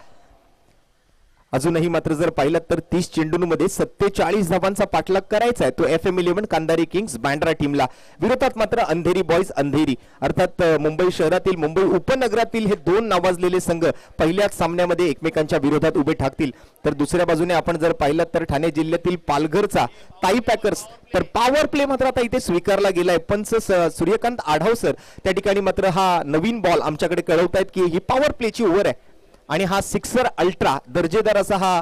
अजूनही मात्र जर पाहिलं तर 30 चेंडूंमध्ये 47 धावांचा पाठलाग करायचा आहे तो FM11 कांदारी किंग्स बँड्रा टीमला. विरोधात मात्र अंधेरी बॉयज अंधेरी, अर्थात मुंबई शहरातील मुंबई उपनगरातील हे दोन नावाजलेले संघ पहिल्याच सामन्यामध्ये एकमेकांच्या विरोधात उभे ठाकतील. तर दुसऱ्या बाजूने आपण जर पाहिलं तर ठाणे जिल्ह्यातील पालघरचा ताई पॅकर्स, तर पॉवर प्ले मात्र आता इथे स्वीकारला गेलाय. पंच सूर्यकांत आढाव सर त्या ठिकाणी मात्र हा नवीन बॉल आमच्याकडे कळवतायत की ही पॉवर प्लेची ओव्हर आहे आणि हा सिक्सर अल्ट्रा दर्जेदार असा हा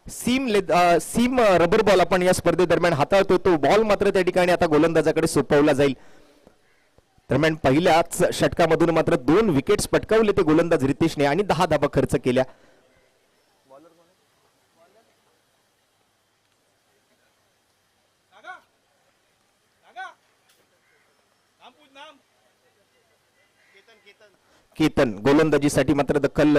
सीम रबर बॉल आपण या स्पर्धेदरम्यान हाताळतो. तो बॉल मात्र त्या ठिकाणी आता गोलंदाजाकडे सोपवला जाईल. दरम्यान पहिल्याच षटकामधून मात्र 2 विकेट्स पटकावले ते गोलंदाज रितेशने आणि 10 धावा खर्च केल्या. केतन गोलंदाजीसाठी मात्र दखल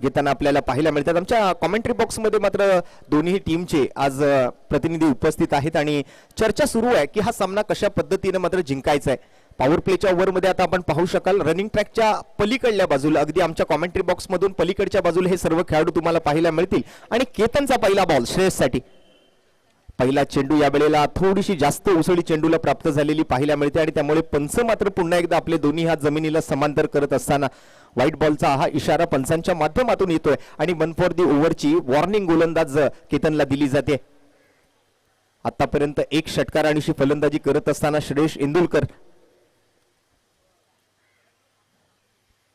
घेताना आपल्याला पाहायला मिळतात. आमच्या कॉमेंट्री बॉक्समध्ये मात्र दोन्ही टीमचे आज प्रतिनिधी उपस्थित आहेत आणि चर्चा सुरू आहे की हा सामना कशा पद्धतीने मात्र जिंकायचा आहे. पॉवर प्लेच्या ओव्हरमध्ये आता आपण पाहू शकाल रनिंग ट्रॅकच्या पलीकडल्या बाजूला, अगदी आमच्या कॉमेंट्री बॉक्समधून पलीकडच्या बाजूला हे सर्व खेळाडू तुम्हाला पाहायला मिळतील. आणि केतनचा पहिला बॉल श्रेयससाठी, पहिला चेंडू या वेळेला थोडीशी जास्त उसळी चेंडूला प्राप्त झालेली पाहायला मिळते आणि त्यामुळे पंच मात्र पुन्हा एकदा आपले दोन्ही हात जमिनीला समांतर करत असताना व्हाईट बॉलचा हा इशारा पंचांच्या माध्यमातून येतोय आणि 1 फॉर दी ओव्हरची वॉर्निंग गोलंदाज केतनला दिली जाते. आतापर्यंत एक षटकार आणि फलंदाजी करत असताना श्रेयस इंदुलकर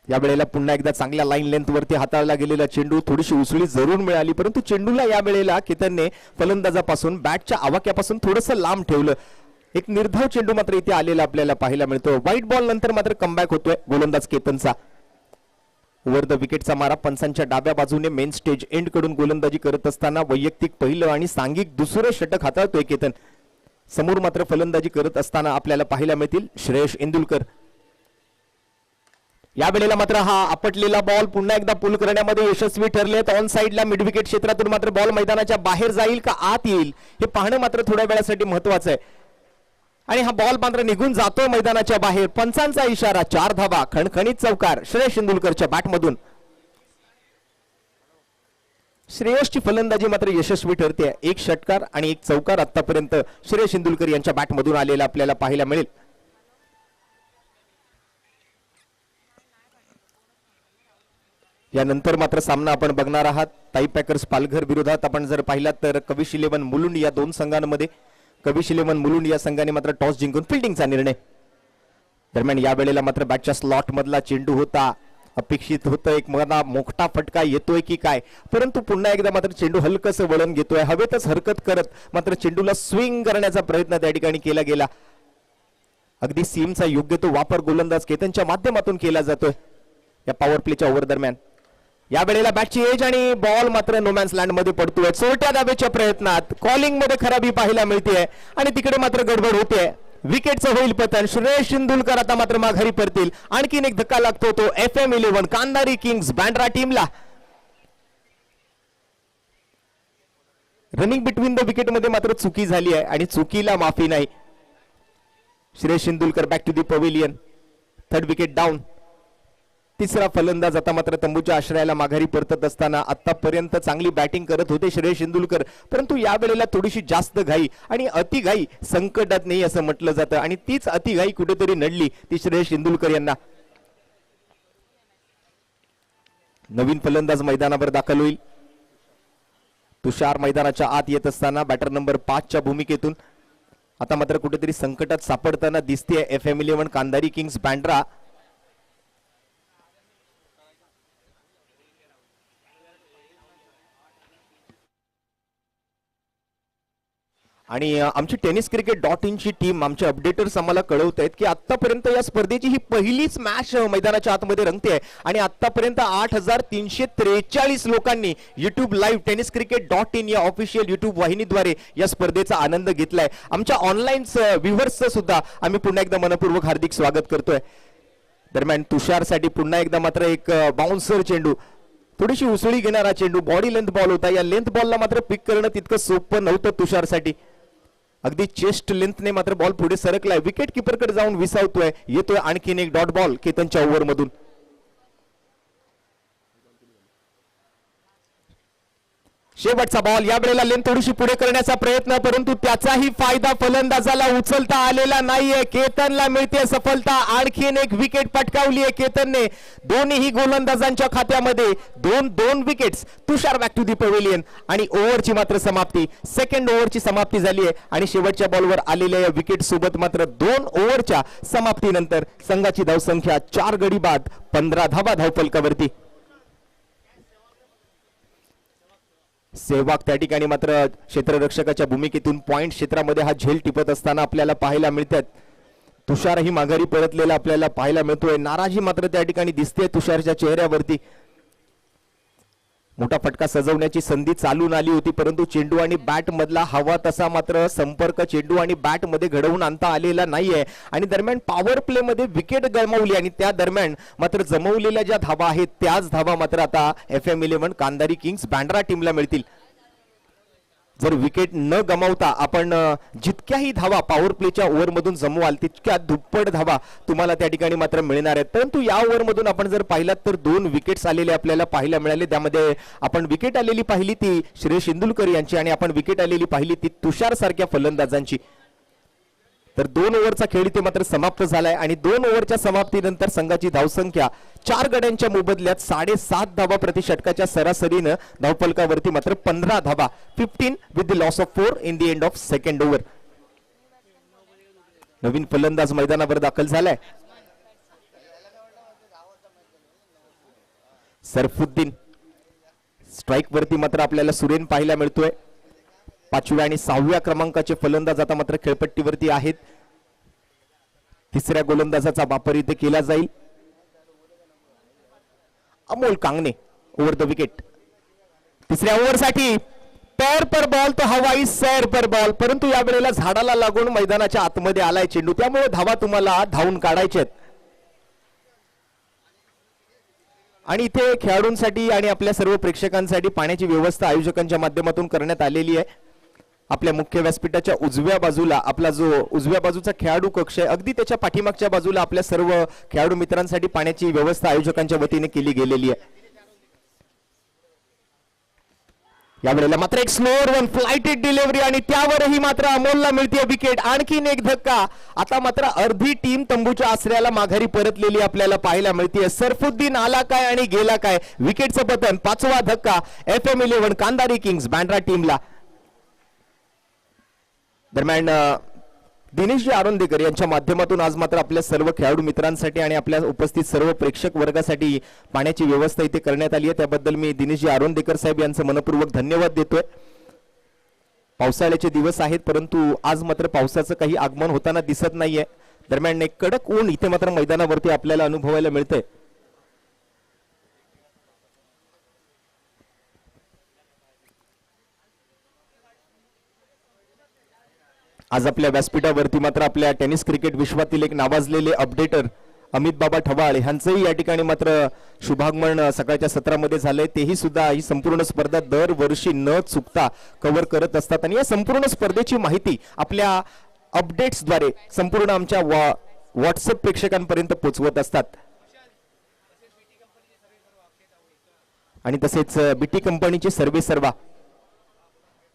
या वेळेला पुन्हा एकदा चांगल्या लाईन लेंथ वरती हाताळला गेलेला चेंडू, थोडीशी उसळी जरूर मिळाली परंतु चेंडूला या वेळेला केतनने फलंदाजापासून बॅटच्या आवाक्यापासून थोडंसं लांब ठेवलं. एक निर्धाव चेंडू मात्र इथे आलेला आपल्याला पाहायला मिळतो. व्हाईट बॉल नंतर मात्र कमबॅक होतोय गोलंदाज केतनचा. ओव्हर द विकेटचा मारा पंचांच्या डाव्या बाजूने मेन स्टेज एंड कडून गोलंदाजी करत असताना वैयक्तिक पहिलं आणि सांघिक दुसरं षटक हाताळतोय केतन. समोर मात्र फलंदाजी करत असताना आपल्याला पाहायला मिळतील श्रेयस इंदुलकर. या वेळेला मात्र हा आपटलेला बॉल पुन्हा एकदा पुल करण्यामध्ये यशस्वी ठरलेत. ऑन साइडला मिड विकेट क्षेत्रातून मात्र बॉल मैदानाच्या बाहेर जाईल का आत येईल हे पाहणं मात्र थोड्या वेळासाठी महत्वाचं आहे. आणि हा बॉल मात्र निघून जातोय मैदानाच्या बाहेर. पंचांचा इशारा, 4 धावा, खणखणीत चौकार श्रेयस इंदुलकरच्या बॅटमधून. श्रेयसची फलंदाजी मात्र यशस्वी ठरते. एक षटकार आणि एक चौकार आतापर्यंत श्रेयस इंदुलकर यांच्या बॅटमधून आलेला आपल्याला पाहायला मिळेल. यानंतर मात्र सामना आपण बघणार आहात ताई पॅकर्स पालघर विरोधात. आपण जर पाहिलात तर कविश 11 मुलुंड या दोन संघांमध्ये कविश 11 मुलुंड या संघाने मात्र टॉस जिंकून फिल्डिंगचा निर्णय. दरम्यान या वेळेला मात्र बॅटच्या स्लॉट मधला चेंडू होता. अपेक्षित होतं एक मोठा फटका येतोय की काय, परंतु पुन्हा एकदा मात्र चेंडू हलकसं वळण घेतोय. हवेतच हरकत करत मात्र चेंडूला स्विंग करण्याचा प्रयत्न त्या ठिकाणी केला गेला. अगदी सीमचा योग्य तो वापर गोलंदाज केतनच्या माध्यमातून केला जातोय या पॉवर प्लेच्या ओव्हर दरम्यान. या वेळेला बॅटची एज आणि बॉल मात्र नोमॅन्स लँड मध्ये पडतोय. चोरट्या दाबेच्या प्रयत्नात कॉलिंग मध्ये खराबी पाहायला मिळते आणि तिकडे मात्र गडबड होते. विकेटचं होईल पतन. श्रेयस इंदुलकर आता मात्र माघारी परतील. आणखीन एक धक्का लागतो तो FM11 कांदारी किंग्स बँड्रा टीमला. रनिंग बिटवीन द विकेट मध्ये मात्र चुकी झाली आहे आणि चुकीला माफी नाही. Shreyas Indulkar back to the pavilion. 3rd wicket down. तिसरा फलंदाज आता मात्र तंबूच्या आश्रयाला माघारी परतत असताना आतापर्यंत चांगली बॅटिंग करत होते श्रेयस इंदुलकर, परंतु या वेळेला थोडीशी जास्त घाई आणि अतिघाई संकटात नाही असं म्हटलं जातं आणि तीच अतिघाई कुठेतरी नडली ती श्रेयस इंदुलकर यांना. नवीन फलंदाज मैदानावर दाखल होईल. तुषार मैदानाच्या आत येत असताना बॅटर नंबर 5 च्या भूमिकेतून आता मात्र कुठेतरी संकटात सापडताना दिसते FM11 कांदारी किंग्स बँड्रा. आणि आमची टेनिस क्रिकेट .in ची टीम आमचे अपडेटर्स आम्हाला कळवत आहेत की आतापर्यंत या स्पर्धेची ही पहिलीच मॅच मैदानाच्या आतमध्ये रंगते आहे आणि आतापर्यंत 8,343 लोकांनी YouTube live tennis cricket .in या ऑफिशियल युट्यूब वाहिनीद्वारे या स्पर्धेचा आनंद घेतलाय. आमच्या ऑनलाईन व्ह्युअर्सचं सुद्धा आम्ही पुन्हा एकदा मनपूर्वक हार्दिक स्वागत करतोय. दरम्यान तुषारसाठी पुन्हा एकदा मात्र एक बाउन्सर चेंडू, थोडीशी उसळी घेणारा चेंडू, बॉडी लेंथ बॉल होता. या लेंथ बॉलला मात्र पिक करणं तितकं सोपं नव्हतं तुषारसाठी. अगदी चेस्ट लेंथने मात्र बॉल पुढे सरकलाय, विकेट किपरकडे जाऊन विसावतोय. येतोय आणखीन एक डॉट बॉल केतनच्या ओव्हर मधून. शेवटचा बॉल, या वेळेला लेंथ थोडीशी पुढे करण्याचा प्रयत्न, परंतु त्याचाही फायदा फलंदाजाला उचलता आलेला नाहीये. केतनला मिळते सफलता. आणखीन एक विकेट पटकावली आहे केतनने. दोन्ही गोलंदाजांच्या खात्यामध्ये दोन wickets. Tushar back to the pavilion आणि ओव्हरची मात्र समाप्ती, सेकंड ओव्हरची समाप्ती झाली आहे आणि शेवटच्या बॉलवर आलेल्या या विकेट सोबत मात्र 2 ओव्हरच्या समाप्तीनंतर संघाची धावसंख्या 4 गडी बाद 15 धावा धावफलकावरती. सेहवाग त्या ठिकाणी मात्र क्षेत्ररक्षकाच्या भूमिकेतून पॉइंट क्षेत्रामध्ये हा झेल टिपत असताना आपल्याला पाहायला मिळतात. तुषारही माघारी परतलेला आपल्याला पाहायला मिळतोय. नाराजी मात्र त्या ठिकाणी दिसते तुषारच्या चेहऱ्यावरती. मोठा फटका सजवण्याची संधी चालून आली होती, परंतु चेंडू आणि बॅट मधला हवा तसा मात्र संपर्क चेंडू आणि बॅट मध्ये घडवून आणता आलेला नाहीये. आणि दरम्यान पॉवर प्ले मध्ये विकेट गमावली आणि त्या दरम्यान मात्र जमवलेल्या ज्या धावा आहेत त्याच धावा मात्र आता FM11 कांदारी किंग्स बँड्रा टीमला मिळतील. जर विकेट न गमावता आपण जितक्याही धावा पॉवर प्लेच्या ओव्हर मधून जमवाल तितक्या दुप्पट धावा तुम्हाला त्या ठिकाणी मात्र मिळणार आहेत. परंतु या ओव्हर मधून आपण जर पाहिलात तर 2 विकेट्स आलेले आपल्याला पाहायला मिळाले. त्यामध्ये आपण विकेट आलेली पाहिली ती श्रेयस इंदुलकर यांची आणि आपण विकेट आलेली पाहिली ती तुषार सारख्या फलंदाजांची. तर 2 ओव्हरचा खेळ इथे मात्र समाप्त झालाय आणि 2 ओव्हरच्या समाप्तीनंतर संघाची धावसंख्या 4 गड्यांच्या मोबदल्यात 7.5 धावा प्रति षटकाच्या सरासरीनं धावफलकावरती मात्र 15 धावा, 15 with the loss of 4 in the end of second over. नवीन फलंदाज मैदानावर दाखल झालाय. सरफुद्दीन. स्ट्राईक वरती मात्र आपल्याला सुरेन पाहायला मिळतोय. 5व्या आणि 6व्या क्रमांकाचे फलंदाज आता मात्र खेळपट्टीवरती आहेत. 3ऱ्या गोलंदाजाचा वापर इथे केला जाईल. Amol Kangane over the wicket. 3ऱ्या ओव्हरसाठी पैर पर बॉल तो हवाई सैर पर बॉल, परंतु या वेळेला झाडाला लागून मैदानाच्या आतमध्ये आलाय चेंडू, त्यामुळे धावा तुम्हाला धावून काढायचे आहेत. आणि इथे खेळाडूंसाठी आणि आपल्या सर्व प्रेक्षकांसाठी पाण्याची व्यवस्था आयोजकांच्या माध्यमातून करण्यात आलेली आहे. आपल्या मुख्य व्यासपीठाच्या उजव्या बाजूला आपला जो उजव्या बाजूचा खेळाडू कक्ष आहे, अगदी त्याच्या पाठीमागच्या बाजूला आपल्या सर्व खेळाडू मित्रांसाठी पाण्याची व्यवस्था आयोजकांच्या वतीने केली गेलेली आहे. यावेळेला मात्र एक स्लोअर वन फ्लाइटेड डिलिव्हरी आणि त्यावरही मात्र अमोलला मिळते विकेट. आणखीन एक धक्का. आता मात्र अर्धी टीम तंबूच्या आसऱ्याला माघारी परतलेली आपल्याला पाहायला मिळते. सरफुद्दीन आला काय आणि गेला काय. विकेटचं पतन. 5वा धक्का FM11 कांदारी किंग्स बँड्रा टीमला. दरम्यान दिनेशजी आरोंदेकर यांच्या माध्यमातून आज मात्र आपल्या सर्व खेळाडू मित्रांसाठी आणि आपल्या उपस्थित सर्व प्रेक्षक वर्गासाठी पाण्याची व्यवस्था इथे करण्यात आली आहे. त्याबद्दल मी दिनेशजी आरोंदेकर साहेब यांचं मनपूर्वक धन्यवाद देतोय. पावसाळ्याचे दिवस आहेत, परंतु आज मात्र पावसाचं काही आगमन होताना दिसत नाहीये. दरम्यान एक कडक ऊन इथे मात्र मैदानावरती आपल्याला अनुभवायला मिळतंय. आज आपल्या व्यासपीठावरती मात्र आपल्या टेनिस क्रिकेट विश्वातील एक नावाजलेले अपडेटर अमित बाबा ठवाळ यांचंही या ठिकाणी मात्र शुभागमन सकाळच्या सत्रामध्ये झालंय. तेही सुद्धा ही संपूर्ण स्पर्धा दरवर्षी न चुकता कव्हर करत असतात आणि या संपूर्ण स्पर्धेची माहिती आपल्या अपडेट्सद्वारे संपूर्ण आमच्या व्हॉट्सअप प्रेक्षकांपर्यंत पोहोचवत असतात. आणि तसेच बीटी कंपनीचे सर्वे सर्वा.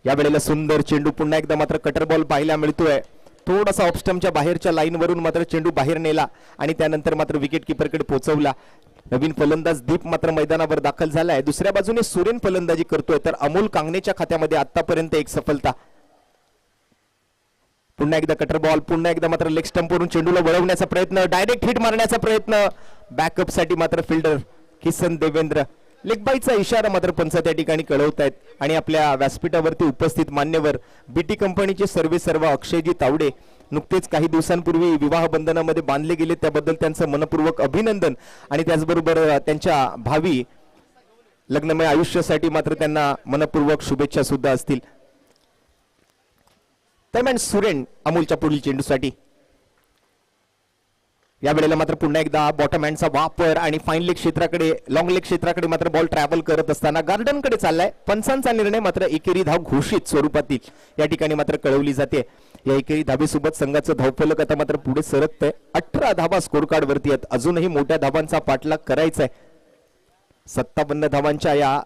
या वेळेला सुंदर चेंडू, पुन्हा एकदा मात्र कटर बॉल पाहायला मिळतोय. थोडासा ऑफस्टमच्या बाहेरच्या लाईन वरून मात्र चेंडू बाहेर नेला आणि त्यानंतर मात्र विकेट किपरकडे पोहोचवला. नवीन फलंदाज दीप मात्र मैदानावर दाखल झालाय. दुसऱ्या बाजूने सुरेन फलंदाजी करतोय, तर अमोल कांगणेच्या खात्यामध्ये आतापर्यंत एक सफलता. पुन्हा एकदा कटर बॉल, पुन्हा एकदा मात्र लेग स्टंपवरून चेंडूला वळवण्याचा प्रयत्न, डायरेक्ट हिट मारण्याचा प्रयत्न. बॅकअप साठी मात्र फिल्डर किसन देवेंद्र लेगबाईचा इशारा मात्र पंच त्या ठिकाणी कळवत आहेत आणि आपल्या व्यासपीठावरती उपस्थित मान्यवर बीटी कंपनीचे सर्व अक्षयजी तावडे नुकतेच काही दिवसांपूर्वी विवाह बंधनामध्ये बांधले गेले, त्याबद्दल त्यांचं मनपूर्वक अभिनंदन आणि त्याचबरोबर त्यांच्या भावी लग्नमय आयुष्यासाठी मात्र त्यांना मनपूर्वक शुभेच्छा सुद्धा असतील. दरम्यान सुरेन अमोलच्या पुढील चेंडूसाठी या वेळेला मात्र पुन्हा एकदा बॉटम हँडचा वापर आणि फाईन लेग क्षेत्राकडे लॉंग लेग क्षेत्राकडे मात्र बॉल ट्रॅव्हल करत असताना गार्डनकडे चाललाय. पंचांचा निर्णय मात्र एकेरी धाव घोषित स्वरूपातील या ठिकाणी मात्र कळवली जाते. या एकेरी धावेसोबत संघाचं धावफलक आता मात्र पुढे सरकतंय. 18 धावा स्कोर कार्ड वरती आहेत. अजूनही मोठ्या धावांचा पाठलाग करायचा आहे. 57 धावांच्या या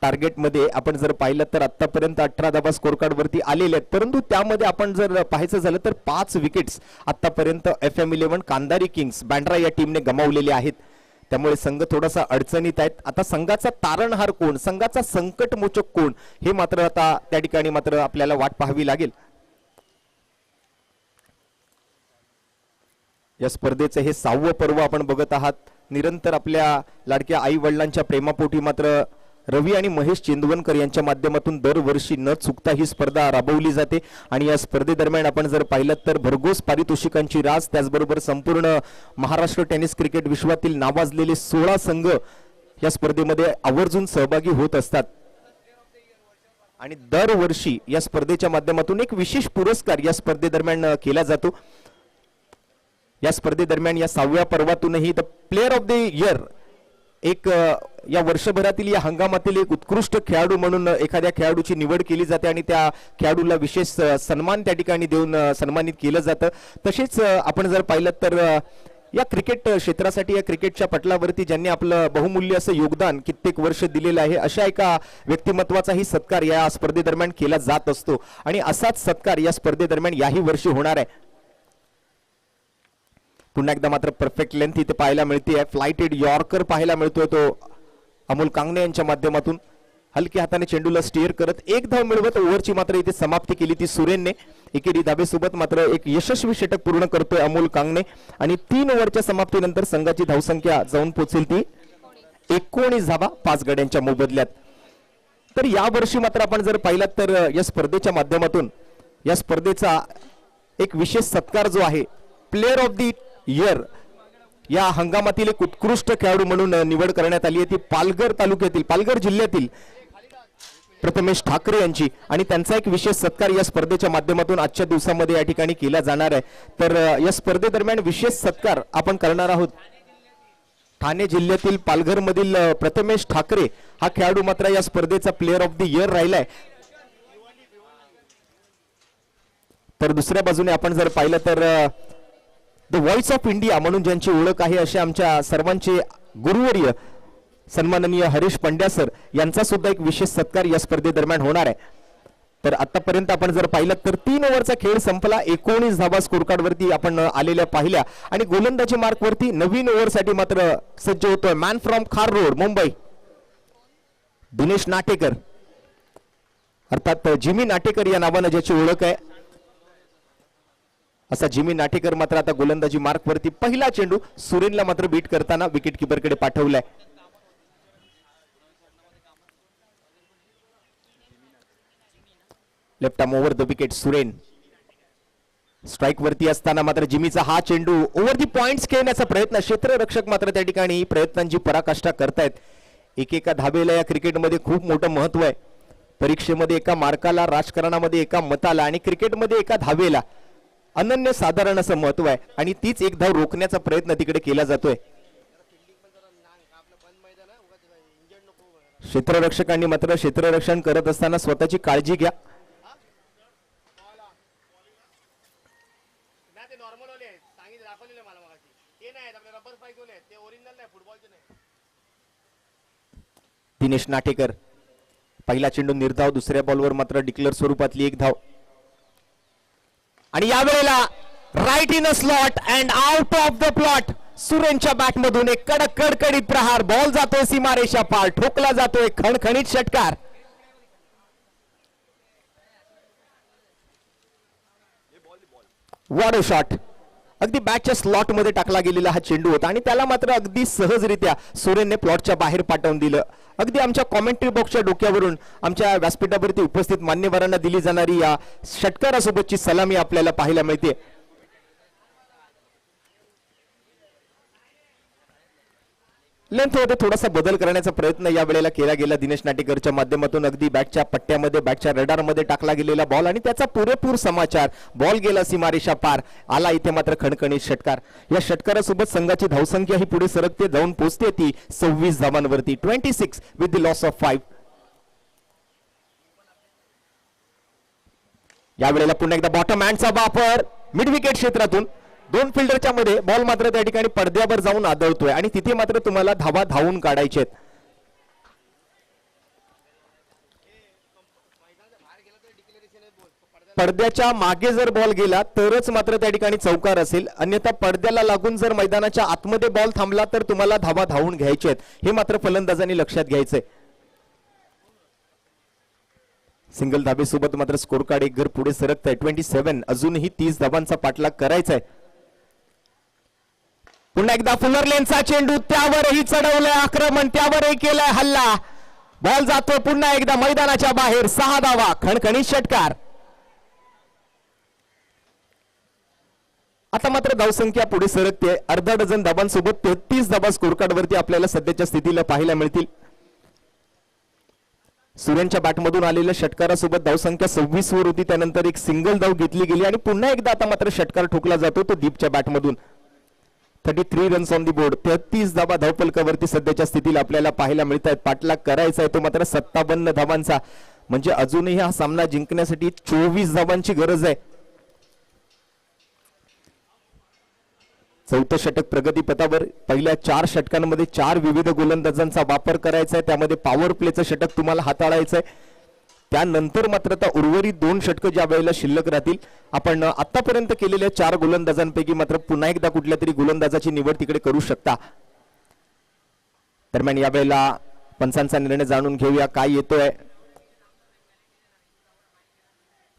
टार्गेटमध्ये आपण जर पाहिलं तर आतापर्यंत 18 धावा स्कोर कार्ड वरती आलेले आहेत, परंतु त्यामध्ये आपण जर पाहायचं झालं तर 5 विकेट्स आतापर्यंत FM11 कांदारी किंग्स बँड्रा या टीमने गमावलेले आहेत. त्यामुळे संघ थोडासा अडचणीत आहेत. आता संघाचा तारणहार कोण, संघाचा संकटमोचक कोण, हे मात्र आता त्या ठिकाणी मात्र आपल्याला वाट पाहावी लागेल. या स्पर्धेचं हे 6वं पर्व आपण बघत आहात. निरंतर आपल्या लाडक्या आई वडिलांच्या प्रेमापोटी मात्र रवी आणि महेश चेंदवनकर यांच्या माध्यमातून दरवर्षी न चुकता ही स्पर्धा राबवली जाते आणि या स्पर्धेदरम्यान आपण जर पाहिलं तर भरघोस पारितोषिकांची रास, त्याचबरोबर संपूर्ण महाराष्ट्र टेनिस क्रिकेट विश्वातील नावाजलेले 16 संघ या स्पर्धेमध्ये आवर्जून सहभागी होत असतात आणि दरवर्षी या स्पर्धेच्या माध्यमातून एक विशेष पुरस्कार या स्पर्धेदरम्यान केला जातो. या स्पर्धेदरम्यान या 6व्या पर्वातूनही the player of the year एक या वर्षभरातील या हंगामातील एक उत्कृष्ट खेळाडू म्हणून एखाद्या खेळाडूची निवड केली जाते आणि त्या खेळाडूला विशेष सन्मान त्या ठिकाणी देऊन सन्मानित केलं जातं. तसेच आपण जर पाहिलं तर या क्रिकेट क्षेत्रासाठी या क्रिकेटच्या पटलावरती ज्यांनी आपलं बहुमूल्य असं योगदान कित्येक वर्ष दिलेलं आहे अशा एका व्यक्तिमत्वाचाही सत्कार या स्पर्धेदरम्यान केला जात असतो आणि असाच सत्कार या स्पर्धेदरम्यान याही वर्षी होणार आहे. पुन्हा एकदा मात्र परफेक्ट लेंथ इथे पाहायला मिळते. फ्लाइटेड यॉर्कर पाहायला मिळतोय तो अमोल कांगणे यांच्या माध्यमातून. हलक्या हाताने चेंडूला स्टीअर करत एक धाव मिळवत ओव्हरची मात्र इथे समाप्ती केली ती सुरेनने. एकेरी धावेसोबत मात्र एक यशस्वी षटक पूर्ण करतोय अमोल कांगणे आणि 3 ओव्हरच्या समाप्तीनंतर संघाची धावसंख्या जाऊन पोहोचेल ती 19 धावा 5 गड्यांच्या मोबदल्यात. तर या वर्षी मात्र आपण जर पाहिलात तर या स्पर्धेच्या माध्यमातून या स्पर्धेचा एक विशेष सत्कार जो आहे प्लेअर ऑफ द इयर या हंगामातील एक उत्कृष्ट खेळाडू म्हणून निवड करण्यात आली आहे ती पालघर तालुक्यातील पालघर जिल्ह्यातील प्रथमेश ठाकरे यांची आणि त्यांचा एक विशेष सत्कार या स्पर्धेच्या माध्यमातून आजच्या दिवसामध्ये या ठिकाणी केला जाणार आहे. तर या स्पर्धेदरम्यान विशेष सत्कार आपण करणार आहोत. ठाणे जिल्ह्यातील पालघर मधील प्रथमेश ठाकरे हा खेळाडू मात्र या स्पर्धेचा प्लेअर ऑफ द इयर राहिलाय. तर दुसऱ्या बाजूने आपण जर पाहिलं तर द व्हॉइस ऑफ इंडिया म्हणून ज्यांची ओळख आहे अशा आमच्या सर्वांचे गुरुवर्य सन्माननीय हरीश पंड्या सर यांचा सुद्धा एक विशेष सत्कार या स्पर्धेदरम्यान होणार आहे. तर आतापर्यंत आपण जर पाहिलं तर 3 ओव्हरचा खेळ संपला. 19 धावा स्कोर कार्ड वरती आपण आलेल्या पाहिल्या आणि गोलंदाजी मार्क वरती नवीन ओव्हरसाठी मात्र सज्ज होतोय मॅन फ्रॉम खार रोड मुंबई दिनेश नाटेकर अर्थात जिमी नाटेकर या नावानं ज्याची ओळख आहे असा जिमी नाटेकर मात्र आता गोलंदाजी मार्क वरती पहिला चेंडू सुरेनला मात्र बीट करताना विकेट कीपरकडे पाठवलाय. Left arm over the wicket Suren strike वरती असताना मात्र जिमीचा हा चेंडू ओव्हर दी पॉइंट्स खेळण्याचा प्रयत्न क्षेत्ररक्षक मात्र त्या ठिकाणी प्रयत्नांची पराकाष्ठा करतायत. एकेका धाबेला या क्रिकेटमध्ये खूप मोठं महत्व आहे. परीक्षेमध्ये एका मार्काला, राजकारणामध्ये एका मताला आणि क्रिकेटमध्ये एका धावेला अनन्य साधारण असं महत्व आहे आणि तीच एक धाव रोखण्याचा प्रयत्न तिकडे केला जातोय. क्षेत्ररक्षकांनी मात्र क्षेत्ररक्षण करत असताना स्वतःची काळजी घ्या. दिनेश नाटेकर पहिला चेंडू निर्धाव, दुसऱ्या बॉलवर मात्र डिक्लेअर स्वरूपातली एक धाव आणि यावेळेला right in a slot and out of the plot. सुरेनच्या बॅट मधून एक कडक कडकडीत प्रहार, बॉल जातोय सीमारेषा पार, ठोकला जातोय खणखणीत षटकार. What a shot. अगदी बॅटच्या स्लॉट मध्ये टाकला गेलेला हा चेंडू होता आणि त्याला मात्र अगदी सहजरित्या सुरेनने प्लॉटच्या बाहेर पाठवून दिलं. अगदी आमच्या कॉमेंट्री बॉक्सच्या डोक्यावरून आमच्या व्यासपीठावरती उपस्थित मान्यवरांना दिली जाणारी या षटकारासोबतची सलामी आपल्याला पाहायला मिळते. लेंथमध्ये थोडासा बदल करण्याचा प्रयत्न या वेळेला केला गेला दिनेश नाटेकरच्या माध्यमातून. अगदी बॅटच्या पट्ट्यामध्ये बॅटच्या रडारमध्ये टाकला गेलेला बॉल आणि त्याचा पुरेपूर समाचार. बॉल गेला सीमारेषा पार. आला इथे मात्र खणखणीत षटकार. या षटकारासोबत संघाची धावसंख्या ही पुढे सरकते, जाऊन पोहोचते ती 26 धावांवरती. 26 विथ द लॉस ऑफ 5. या वेळेला पुन्हा एकदा बॉटम हँडचा वापर मिड विकेट क्षेत्रातून. दोन फिल्डरच्या मध्ये बॉल मात्र त्या ठिकाणी पडद्यावर जाऊन आदळतोय आणि तिथे मात्र तुम्हाला धावा धावून काढायचे. पडद्याच्या मागे जर बॉल गेला तरच मात्र त्या ठिकाणी चौकार असेल, अन्यथा पडद्याला लागून जर मैदानाच्या आतमध्ये बॉल थांबला तर तुम्हाला धावा धावून घ्यायचे आहेत. हे मात्र फलंदाजांनी लक्षात घ्यायचंय. सिंगल धाबेसोबत मात्र स्कोर कार्ड एक घर पुढे सरकत आहे. 27. अजूनही 30 धावांचा पाठलाग करायचा आहे. पुन्हा एकदा फुलर लेनचा चेंडू, त्यावरही चढवलंय आक्रमण, त्यावरही केलाय हल्ला. बॉल जातोय पुन्हा एकदा मैदानाच्या बाहेर. 6 धावा, खणखणीत षटकार. आता मात्र धावसंख्या पुढे सरकते. अर्धा डझन धावांसोबत 33 धावा स्कोर कार्ड वरती आपल्याला सध्याच्या स्थितीला पाहायला मिळतील. सूर्यांच्या बॅटमधून आलेल्या षटकारासोबत धावसंख्या 26 वर होती. त्यानंतर एक सिंगल धाव घेतली गेली आणि पुन्हा एकदा आता मात्र षटकार ठोकला जातो तो दीपच्या बॅटमधून. 33 रन्स ऑन दी बोर्ड. 33 धावा धावफलकावरती सध्याच्या स्थितीला आपल्याला पाहायला मिळत आहेत. पाठलाग करायचा आहे तो मात्र 57 धावांचा. म्हणजे अजूनही हा सामना जिंकण्यासाठी 24 धावांची गरज आहे. चौथं षटक प्रगतीपथावर. पहिल्या 4 षटकांमध्ये 4 विविध गोलंदाजांचा वापर करायचा आहे. त्यामध्ये पॉवर प्लेचं षटक तुम्हाला हाताळायचं आहे. त्यानंतर मात्र आता उर्वरित 2 षटकं ज्या वेळेला शिल्लक राहतील, आपण आतापर्यंत केलेल्या 4 गोलंदाजांपैकी मात्र पुन्हा एकदा कुठल्या तरी गोलंदाजाची निवड तिकडे करू शकता. दरम्यान यावेळेला पंचांचा निर्णय जाणून घेऊया काय येतोय.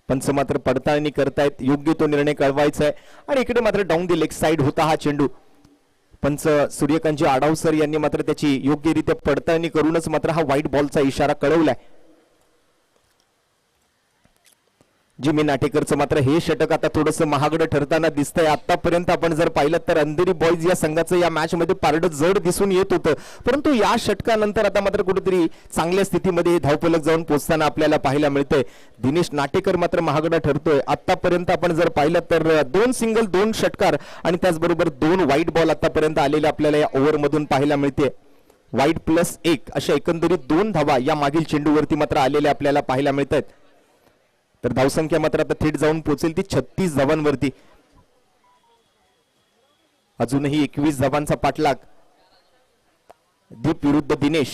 पंच मात्र पडताळणी करतायत, योग्य तो निर्णय कळवायचा आहे. आणि इकडे मात्र डाऊन दी लेग साइड होता हा चेंडू. पंच सूर्यकांतजी आढाव सर यांनी मात्र त्याची योग्यरित्या पडताळणी करूनच मात्र हा व्हाईट बॉलचा इशारा कळवलाय. जिमी नाटेकरचं मात्र हे षटक आता थोडंसं महागडं ठरताना दिसतंय. आतापर्यंत आपण जर पाहिलं तर अंधेरी बॉयज या संघाचं या मॅच मध्ये पारडं जड दिसून येत होतं, परंतु या षटकानंतर आता मात्र कुठेतरी चांगल्या स्थितीमध्ये धावफलक जाऊन पोहोचताना आपल्याला पाहायला मिळतंय. दिनेश नाटेकर मात्र महागडा ठरतोय. आतापर्यंत आपण जर पाहिलं तर 2 सिंगल, 2 षटकार आणि त्याचबरोबर 2 व्हाईट बॉल आतापर्यंत आलेले आपल्याला या ओव्हर मधून पाहायला मिळते. व्हाईट प्लस 1 अशा एकंदरीत 2 धावा या मागील चेंडूवरती मात्र आलेल्या आपल्याला पाहायला मिळत आहेत. तर धावसंख्या मात्र आता थेट जाऊन पोहोचेल ती 36 धावांवरती. अजूनही 21 धावांचा पाठलाग. दीप विरुद्ध दिनेश.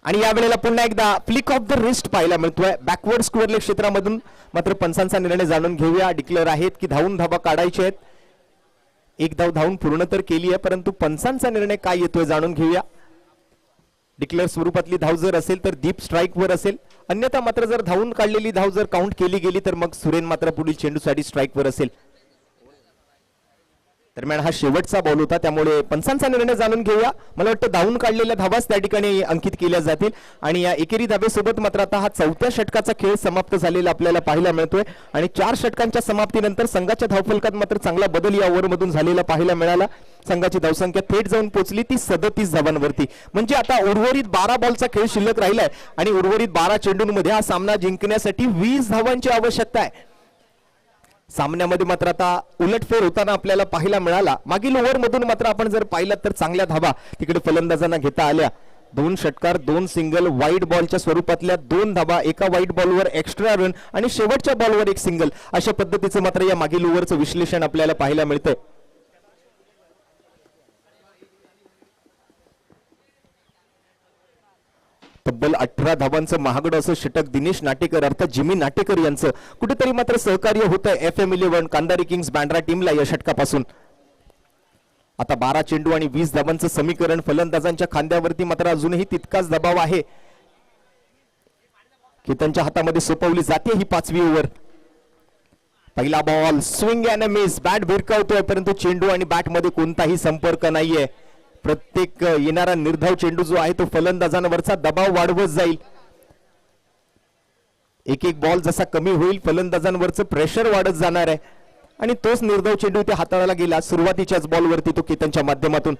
आणि या वेळेला पुन्हा एकदा फ्लिक ऑफ द रिस्ट पाहायला मिळतोय. बॅकवर्ड स्क्वेअर लेग क्षेत्रामधून मात्र पंचांचा निर्णय जाणून घेऊया. डिक्लेअर आहेत की धावून धावा काढायचे आहेत. एक धाव धावून पूर्ण तर केली आहे, परंतु पंचांचा निर्णय काय येतोय जाणून घेऊया. डिक्लेअर स्वरूपातली धाव जर असेल तर दीप स्ट्राईक वर असेल, अन्यथा मात्र जर धावून काढलेली धाव जर काउंट केली गेली तर मग सुरेन मात्र पुढील चेंडूसाठी स्ट्राईक वर असेल. दरम्यान हा शेवटचा बॉल होता, त्यामुळे पंचांचा निर्णय जाणून घेऊया. मला वाटतं धावून काढलेल्या धावाच त्या ठिकाणी अंकित केल्या जातील. आणि या एकेरी धाबेसोबत मात्र आता हा 4थ्या षटकाचा खेळ समाप्त झालेला आपल्याला पाहायला मिळतोय. आणि 4 षटकांच्या समाप्तीनंतर संघाच्या धावफलकात मात्र चांगला बदल या ओव्हरमधून झालेला पाहायला मिळाला. संघाची धावसंख्या थेट जाऊन पोहोचली ती 37 धावांवरती. म्हणजे आता उर्वरित 12 बॉलचा खेळ शिल्लक राहिलाय आणि उर्वरित 12 चेंडूंमध्ये हा सामना जिंकण्यासाठी 20 धावांची आवश्यकता आहे. सामन्यामध्ये मात्र आता उलटफेर होताना आपल्याला पाहायला मिळाला. मागील ओव्हर मधून मात्र आपण जर पाहिलं तर चांगल्या धावा तिकडे फलंदाजांना घेता आल्या. 2 षटकार, 2 सिंगल, व्हाईट बॉलच्या स्वरूपातल्या 2 धावा, एका व्हाईट बॉलवर एक्स्ट्रा रन आणि शेवटच्या बॉलवर एक सिंगल, अशा पद्धतीचं मात्र या मागील ओव्हरचं विश्लेषण आपल्याला पाहायला मिळतंय. तब्बल 18 धावांचं महागडं असं षटक दिनेश नाटेकर अर्थात जिमी नाटेकर यांचं कुठेतरी मात्र सहकार्य होतं FM11 कांदारी किंग्स बँड्रा टीमला या षटकापासून. आता 12 चेंडू आणि 20 धावांचं समीकरण. फलंदाजांच्या खांद्यावरती मात्र अजूनही तितकाच दबाव आहे की त्यांच्या हातामध्ये सोपवली जाते ही 5वी ओव्हर. पहिला ball swing and miss, bat भिरकावतोय परंतु चेंडू आणि बॅट मध्ये कोणताही संपर्क नाहीये. प्रत्येक येणारा निर्धाव चेंडू जो आहे तो फलंदाजांवरचा दबाव वाढवत जाईल. एक एक बॉल जसा कमी होईल फलंदाजांवरचं प्रेशर वाढत जाणार आहे आणि तोच निर्धाव चेंडू इथे हाताळायला गेला सुरुवातीच्याच बॉलवरती तो केतनच्या माध्यमातून.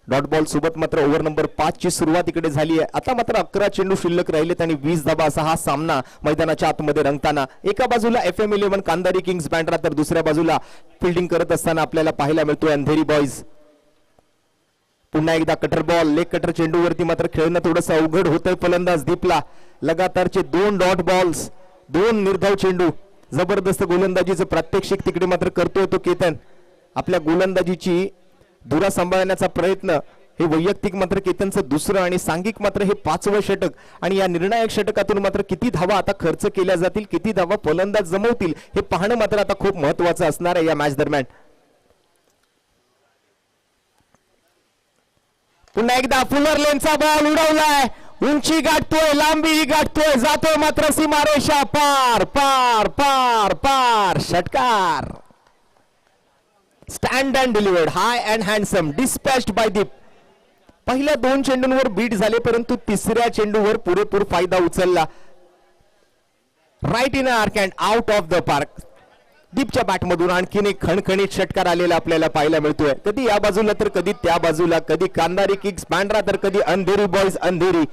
डॉट बॉल सोबत मात्र ओव्हर नंबर 5 ची सुरुवात इकडे झाली आहे. आता मात्र 11 चेंडू शिल्लक राहिलेत आणि 20 धाबा असा हा सामना मैदानाच्या आतमध्ये रंगताना. एका बाजूला FM11 कांदारी किंग्स बँड्रा तर दुसऱ्या बाजूला फिल्डिंग करत असताना आपल्याला पाहायला मिळतोय अंधेरी बॉयज. पुन्हा एकदा कटर बॉल, लेग कटर चेंडूवरती मात्र खेळणं थोडंसं अवघड होतंय फलंदाज दीपला. लगातारचे 2 डॉट बॉल्स, 2 निर्धाव चेंडू. जबरदस्त गोलंदाजीचं प्रात्यक्षिक तिकडे मात्र करतोय तो केतन. आपल्या गोलंदाजीची धुरा सांभाळण्याचा प्रयत्न. हे वैयक्तिक मात्र केतनचं दुसरं आणि सांघिक मात्र हे 5वं षटक आणि या निर्णायक षटकातून मात्र किती धावा आता खर्च केल्या जातील, किती धावा फलंदाज जमवतील हे पाहणं मात्र आता खूप महत्वाचं असणार आहे या मॅच दरम्यान. पुन्हा एकदा फुलर लेनचा बॉल उडवलाय, उंची गाठतोय, लांबी गाठतोय, जातोय मात्र सीमारेषा पार पार पार पार. षटकार. Stand and delivered, high and handsome, dispatched by Deep. पहिल्या 2 चेंडूंवर बीट झाले परंतु तिसऱ्या चेंडूवर पुरेपूर फायदा उचलला. Right in arc and out of the park. दीपच्या बॅटमधून आणखीन एक खणखणीत षटकार आलेला आपल्याला पाहायला मिळतोय. कधी या बाजूला तर कधी त्या बाजूला, कधी कांदारी किंग्स बँड्रा तर कधी अंधेरी बॉयज अंधेरी.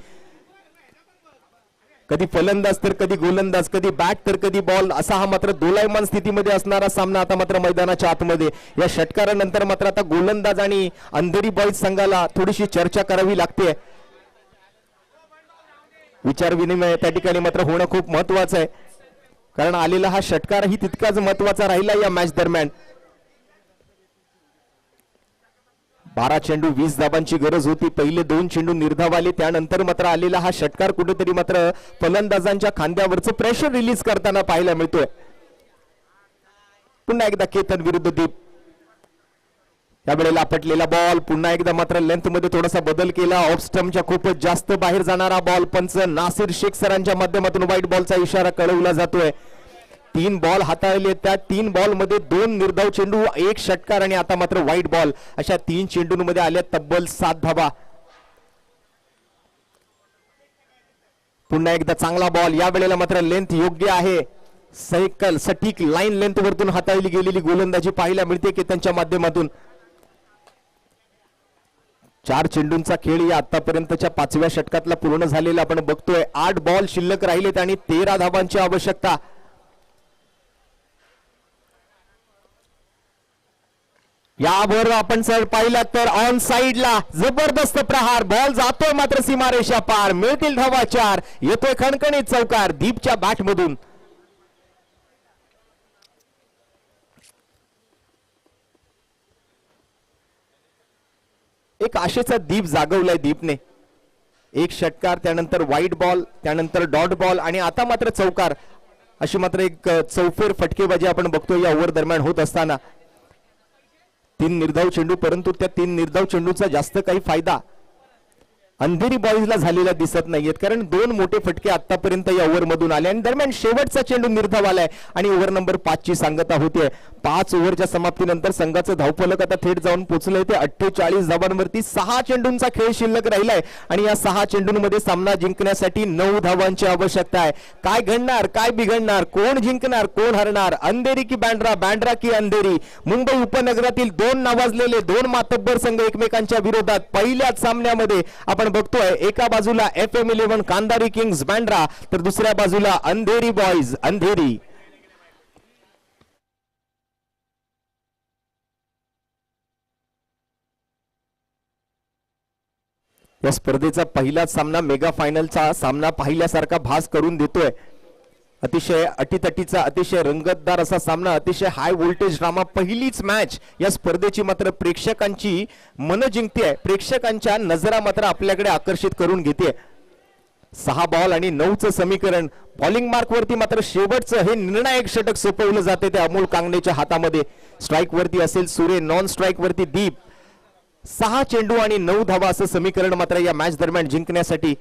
कधी फलंदाज तर कधी गोलंदाज, कधी बॅट तर कधी बॉल, असा हा मात्र दोलायमान स्थितीमध्ये असणारा सामना आता मात्र मैदानाच्या आतमध्ये. या षटकारानंतर मात्र आता गोलंदाज आणि अंधेरी बॉयज संघाला थोडीशी चर्चा करावी लागते. विचार विनिमय त्या ठिकाणी मात्र होणं खूप महत्वाचं आहे कारण आलेला हा षटकारही तितकाच महत्वाचा राहिला या मॅच दरम्यान. 12 चेंडू 20 धाबांची गरज होती. पहिले 2 चेंडू निर्धाव आले, त्यानंतर मात्र आलेला हा षटकार कुठेतरी मात्र फलंदाजांच्या खांद्यावरचं प्रेशर रिलीज करताना पाहायला मिळतोय. पुन्हा एकदा केतन विरुद्ध दीप. यावेळेला आपटलेला बॉल, पुन्हा एकदा मात्र लेंथ मध्ये थोडासा बदल केला. ऑफ स्टंपच्या खूपच जास्त बाहेर जाणारा बॉल. पंच नासिर शेख सरांच्या माध्यमातून व्हाईट बॉलचा इशारा कळवला जातोय. 3 बॉल हाताळले, त्या 3 बॉल मध्ये 2 निर्धाव चेंडू, 1 षटकार आणि आता मात्र व्हाईट बॉल, अशा 3 चेंडूंमध्ये आल्या तब्बल 7 धाबा. पुन्हा एकदा चांगला बॉल. या वेळेला मात्र लेंथ योग्य आहे, सायकल सटीक लाईन लेंथ वरतून हाताळली गेलेली गोलंदाजी पाहायला मिळते की त्यांच्या माध्यमातून. 4 चेंडूंचा खेळ या आतापर्यंतच्या 5व्या षटकातला पूर्ण झालेला आपण बघतोय. 8 बॉल शिल्लक राहिलेत आणि 13 धाबांची आवश्यकता. यावर आपण जर पाहिला तर ऑन साइडला जबरदस्त प्रहार, बॉल जातोय मात्र सीमारेषा पार, मिळतील धावा 4. येतोय खणखणीत चौकार दीपच्या बॅट मधून. एक आशेचा दीप जागवलाय दीपने. 1 षटकार, त्यानंतर व्हाईट बॉल, त्यानंतर डॉट बॉल आणि आता मात्र चौकार, अशी मात्र एक चौफेर फटकेबाजी आपण बघतोय या ओव्हर दरम्यान होत असताना. 3 निर्धाव चेंडू, परंतु त्या 3 निर्धाव चेंडूचा जास्त काही फायदा अंधेरी बॉयजला झालेला दिसत नाहीयेत कारण 2 मोठे फटके आतापर्यंत या ओव्हर मधून आले आणि दरम्यान शेवटचा चेंडू निर्धाव आलाय आणि ओव्हर नंबर 5 ची सांगता होतीये. 5 ओव्हरच्या समाप्तीनंतर संघाचं धावफलक आता थेट जाऊन पोहोचलंय ते 48 धावांवरती. 6 चेंडूंचा खेळ शिल्लक राहिलाय आणि या 6 चेंडूंमध्ये सामना जिंकण्यासाठी 9 धावांची आवश्यकता आहे. काय घडणार, काय बिघडणार, कोण जिंकणार, कोण हरणार, अंधेरी की बँड्रा, बँड्रा की अंधेरी. मुंबई उपनगरातील 2 नावाजलेले 2 मातब्बर संघ एकमेकांच्या विरोधात पहिल्याच सामन्यामध्ये आपण बघतोय. एका बाजूला FM11 कांदारी किंग्स बँड्रा तर दुसऱ्या बाजूला अंधेरी बॉयज अंधेरी. या स्पर्धेचा पहिलाच सामना मेगा फायनलचा सामना पाहिल्यासारखा भास करून देतोय. अतिशय अटीतटीचा, अतिशय रंगतदार असा सामना, अतिशय हाय व्होल्टेज ड्रामा. पहिलीच मॅच या स्पर्धेची मात्र प्रेक्षकांची मन जिंकते, प्रेक्षकांच्या नजरा मात्र आपल्याकडे आकर्षित करून घेते. 6 बॉल आणि 9चं समीकरण. बॉलिंग मार्क वरती मात्र शेवटचं हे निर्णायक षटक सोपवलं जाते ते अमोल कांगणेच्या हातामध्ये. स्ट्राईक वरती असेल सुरे, नॉन स्ट्राईक वरती दीप. 6 चेंडू आणि 9 धावा असं समीकरण मात्र या मॅच दरम्यान जिंकण्यासाठी.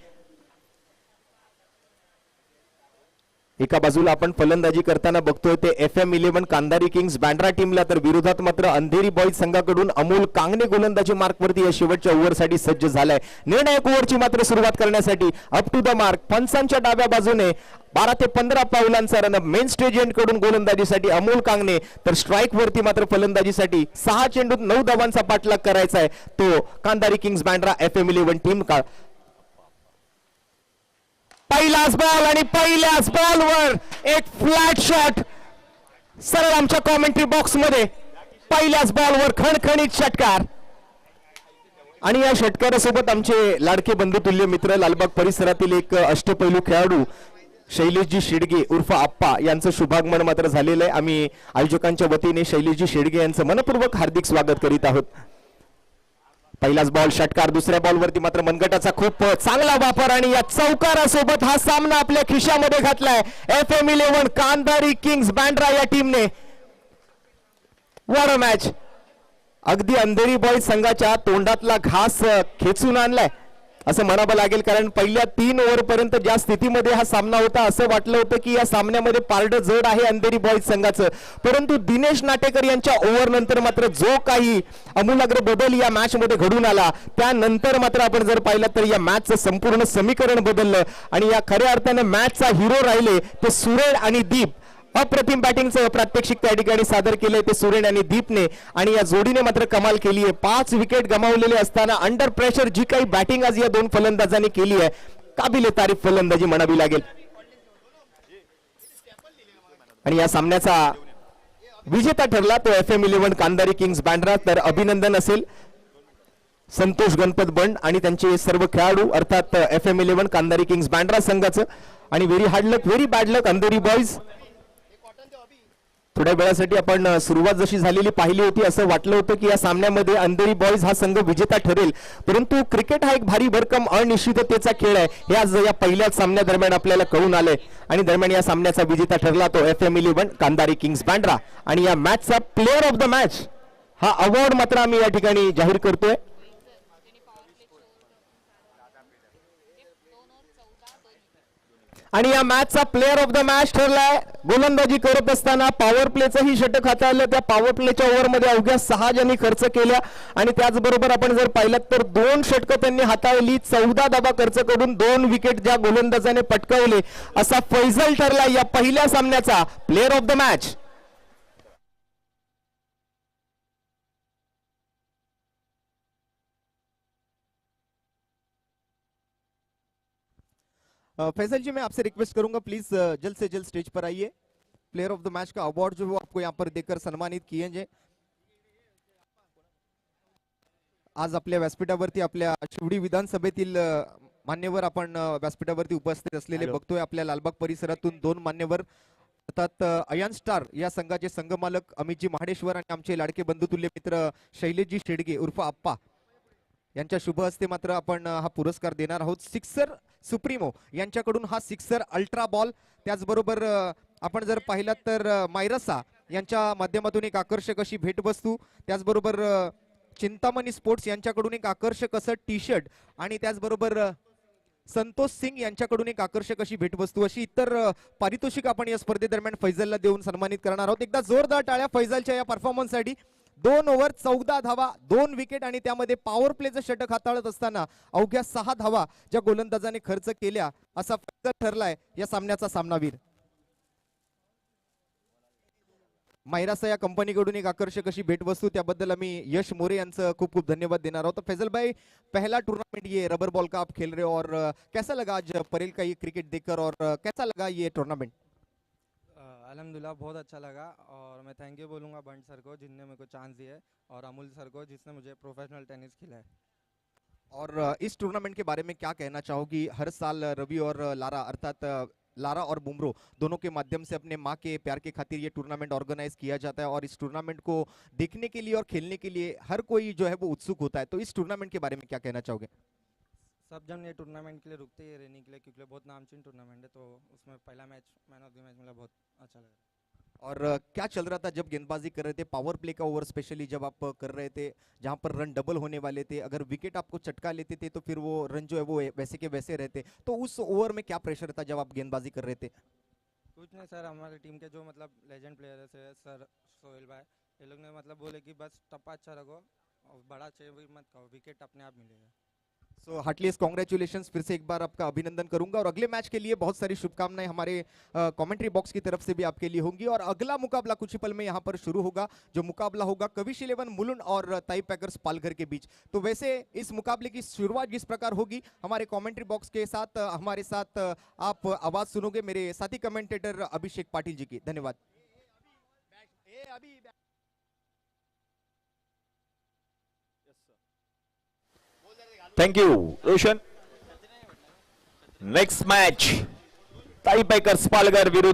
एका बाजूला आपण फलंदाजी करताना बघतोय ते FM11 कांदारी किंग्स बँड्रा टीमला, तर विरोधात मात्र अंधेरी बॉईज संघाकडून अमोल कांगणे गोलंदाजी मार्कवरती या शेवटच्या ओव्हरसाठी सज्ज झालाय. निर्णायक ओव्हरची मात्र सुरुवात करण्यासाठी अप टू द मार्क पंचांच्या डाव्या बाजूने 12 ते 15 पावलांचा रन मेन स्टेज एंड कडून गोलंदाजीसाठी अमोल कांगणे, तर स्ट्राईक वरती मात्र फलंदाजीसाठी 6 चेंडूत 9 धावांचा पाठलाग करायचा आहे तो कांदारी किंग्स बँड्रा FM11 टीम का. पहिलाच बॉल आणि पहिल्याच बॉलवर एक फ्लॅट शॉट सरळ आमच्या कॉमेंट्री बॉक्स मध्ये. पहिल्याच बॉलवर खणखणीत षटकार आणि या षटकारासोबत आमचे लाडके बंधुतुल्य मित्र लालबाग परिसरातील एक अष्टपैलू खेळाडू शैलेशजी शेडगे उर्फ आप्पा यांचं शुभागमन मात्र झालेलं आहे. आम्ही आयोजकांच्या वतीने शैलेशजी शेडगे यांचं मनपूर्वक हार्दिक स्वागत करीत आहोत. पहिलाच बॉल षटकार, दुसऱ्या बॉलवरती मात्र मनगटाचा खूप चांगला वापर आणि या चौकारासोबत हा सामना आपल्या खिशामध्ये घातलाय FM11 कांदारी किंग्स बँड्रा या टीमने. What a match. अगदी अंधेरी बॉईज संघाच्या तोंडातला घास खेचून आणलाय असं म्हणावं लागेल, कारण पहिल्या 3 ओव्हर पर्यंत ज्या स्थितीमध्ये हा सामना होता असं वाटलं होतं की या सामन्यामध्ये पारडं जड आहे अंधेरी बॉईज संघाचं, परंतु दिनेश नाटेकर यांच्या ओव्हर नंतर मात्र जो काही आमूलाग्र बदल या मॅच मध्ये घडून आला त्यानंतर मात्र आपण जर पाहिलं तर या मॅचचं संपूर्ण समीकरण बदललं आणि या खऱ्या अर्थानं मॅचचा हिरो राहिले ते सुरेश आणि दीप. अप्रतिम बॅटिंगचं प्रात्यक्षिक त्या ठिकाणी सादर केलंय ते सुरेन आणि दीपने आणि या जोडीने मात्र कमाल केली आहे. 5 विकेट गमावलेले असताना अंडर प्रेशर जी काही बॅटिंग आज या 2 फलंदाजांनी केली आहे काबिले तारीफ फलंदाजी म्हणावी लागेल. आणि या सामन्याचा विजेता ठरला तो FM11 कांदारी किंग्स बँड्रा. तर अभिनंदन असेल संतोष गणपत बंड आणि त्यांचे सर्व खेळाडू अर्थात FM11 कांदारी किंग्स बँड्रा संघाचं. आणि व्हेरी हार्ड लक व्हेरी बॅड लक अंधेरी बॉईज. थोड्या वेळासाठी आपण सुरुवात जशी झालेली पाहिली होती असं वाटलं होतं की या सामन्यामध्ये अंधेरी बॉईज हा संघ विजेता ठरेल, परंतु क्रिकेट हा एक भारी भरकम अनिश्चिततेचा खेळ आहे हे आज या पहिल्याच सामन्यादरम्यान आपल्याला कळून आले. आणि दरम्यान या सामन्याचा विजेता ठरला तो FM11 कांदारी किंग्स बँड्रा. आणि या मॅचचा प्लेअर ऑफ द मॅच हा अवॉर्ड मात्र आम्ही या ठिकाणी जाहीर करतोय. आणि या मॅचचा प्लेअर ऑफ द मॅच ठरलाय गोलंदाजी करत असताना पॉवर प्लेचंही षटक हाताळलं. त्या पॉवर प्लेच्या ओव्हरमध्ये अवघ्या 6 जणी खर्च केल्या आणि त्याचबरोबर आपण जर पाहिलं तर 2 षटकं त्यांनी हाताळली. 14 धावा खर्च करून 2 विकेट ज्या गोलंदाजाने पटकावले असा फैजल ठरला या पहिल्या सामन्याचा player of the match. Faisal ji मैं आपसे रिक्वेस्ट करूंगा प्लीज जल्द से जल्द स्टेज पर आइए. प्लेयर ऑफ द मैच का अवार्ड जो वो आपको यहाँ पर देकर सम्मानित किए जाए. आज आपल्या व्यासपीठावरती आपल्या शिवडी विधानसभेतील मान्यवर आपण व्यासपीठावरती उपस्थित असलेले बघतोय. आपल्या लालबाग परिसरातून 2 मान्यवर अर्थात अयान स्टार या संघाचे संघमालक अमितजी महाडेश्वर आणि आमचे लाडके बंधुतुल्य मित्र शैलेशजी शेडगे उर्फ आप्पा यांच्या शुभ हस्ते मात्र आपण हा पुरस्कार देणार आहोत. सिक्सर सुप्रीमो यांच्याकडून हा सिक्सर अल्ट्रा बॉल, त्याचबरोबर आपण जर पाहिलात तर मायरसा यांच्या माध्यमातून एक आकर्षक अशी भेटवस्तू, त्याचबरोबर चिंतामणी स्पोर्ट्स यांच्याकडून एक आकर्षक असं टी शर्ट आणि त्याचबरोबर संतोष सिंग यांच्याकडून एक आकर्षक अशी भेटवस्तू अशी इतर पारितोषिक आपण या स्पर्धेदरम्यान फैजलला देऊन सन्मानित करणार आहोत. एकदा जोरदार टाळ्या फैजलच्या या परफॉर्मन्ससाठी. 2 ओव्हर 14 धावा 2 विकेट आणि त्यामध्ये पॉवर प्लेचं षटक हाताळत असताना अवघ्या 6 धावा ज्या गोलंदाजाने खर्च केल्या असा फैजल ठरलाय या सामन्याचा सामनावीर. मायरासा या कंपनीकडून एक आकर्षक अशी भेटवस्तू, त्याबद्दल आम्ही यश मोरे यांचं खूप खूप धन्यवाद देणार आहोत. फैजल भाई, पहला टूर्नामेंट ये रबर बॉल का आप खेल रहे हो और कैसा लगा आज परेल का ये क्रिकेट देखकर और कैसा लगा ये टूर्नामेंट? अल्हम्दुलिल्लाह बहुत अच्छा लगा और मैं थैंक यू बोलूँगा बंट सर को जिनने मेरे को चांस दिया है और अमूल सर को जिसने मुझे प्रोफेशनल टेनिस खिलाया है. और इस टूर्नामेंट के बारे में क्या कहना चाहोगी? हर साल रवि और लारा अर्थात लारा और बुमरो दोनों के माध्यम से अपने माँ के प्यार के खातिर ये टूर्नामेंट ऑर्गेनाइज किया जाता है और इस टूर्नामेंट को देखने के लिए और खेलने के लिए हर कोई जो है वो उत्सुक होता है. तो इस टूर्नामेंट के बारे में क्या कहना चाहोगे? सब जन ये टूर्नामेंट के लिए रुकते ही रहने के लिए क्योंकि बहुत नामचीन टूर्नामेंट है, तो उसमें पहला match man of the match मिला, बहुत अच्छा लगा. और क्या चल रहा था जब गेंदबाजी कर रहे थे? पावर प्ले का ओवर स्पेशली जब आप कर रहे थे जहां पर रन डबल होने वाले थे, अगर विकेट आपको चटका लेते थे तो फिर वो रन जो है वो वैसे के वैसे रहते, तो उस ओवर में क्या प्रेशर था जब आप गेंदबाजी कर रहे थे? नहीं सर, हमारी टीम के जो मतलब लेजेंड प्लेयर है सर सोहेल भाई, ये लोग ने मतलब बोले कि बस टप्पा अच्छा रखो और बड़ा चाहिए भी मत कहो, विकेट अपने आप मिलेगा। सो हार्टलीस्ट कॉन्ग्रेचुलेशंस, फिर से एक बार आपका अभिनंदन करूंगा और अगले मैच के लिए बहुत सारी शुभकामनाएं हमारे कमेंट्री बॉक्स की तरफ से भी आपके लिए होंगी। और अगला मुकाबला कुछ ही पल में यहाँ पर शुरू होगा, जो मुकाबला होगा कविश 11 मुलुंड और ताई पैकर्स पालघर के बीच। तो वैसे इस मुकाबले की शुरुआत जिस प्रकार होगी, हमारे कमेंट्री बॉक्स के साथ हमारे साथ आप आवाज सुनोगे मेरे साथी कमेंटेटर अभिषेक पाटिल जी की। धन्यवाद। Thank you Roshan. Next match ताई पैकर्स पालघर विरुद्ध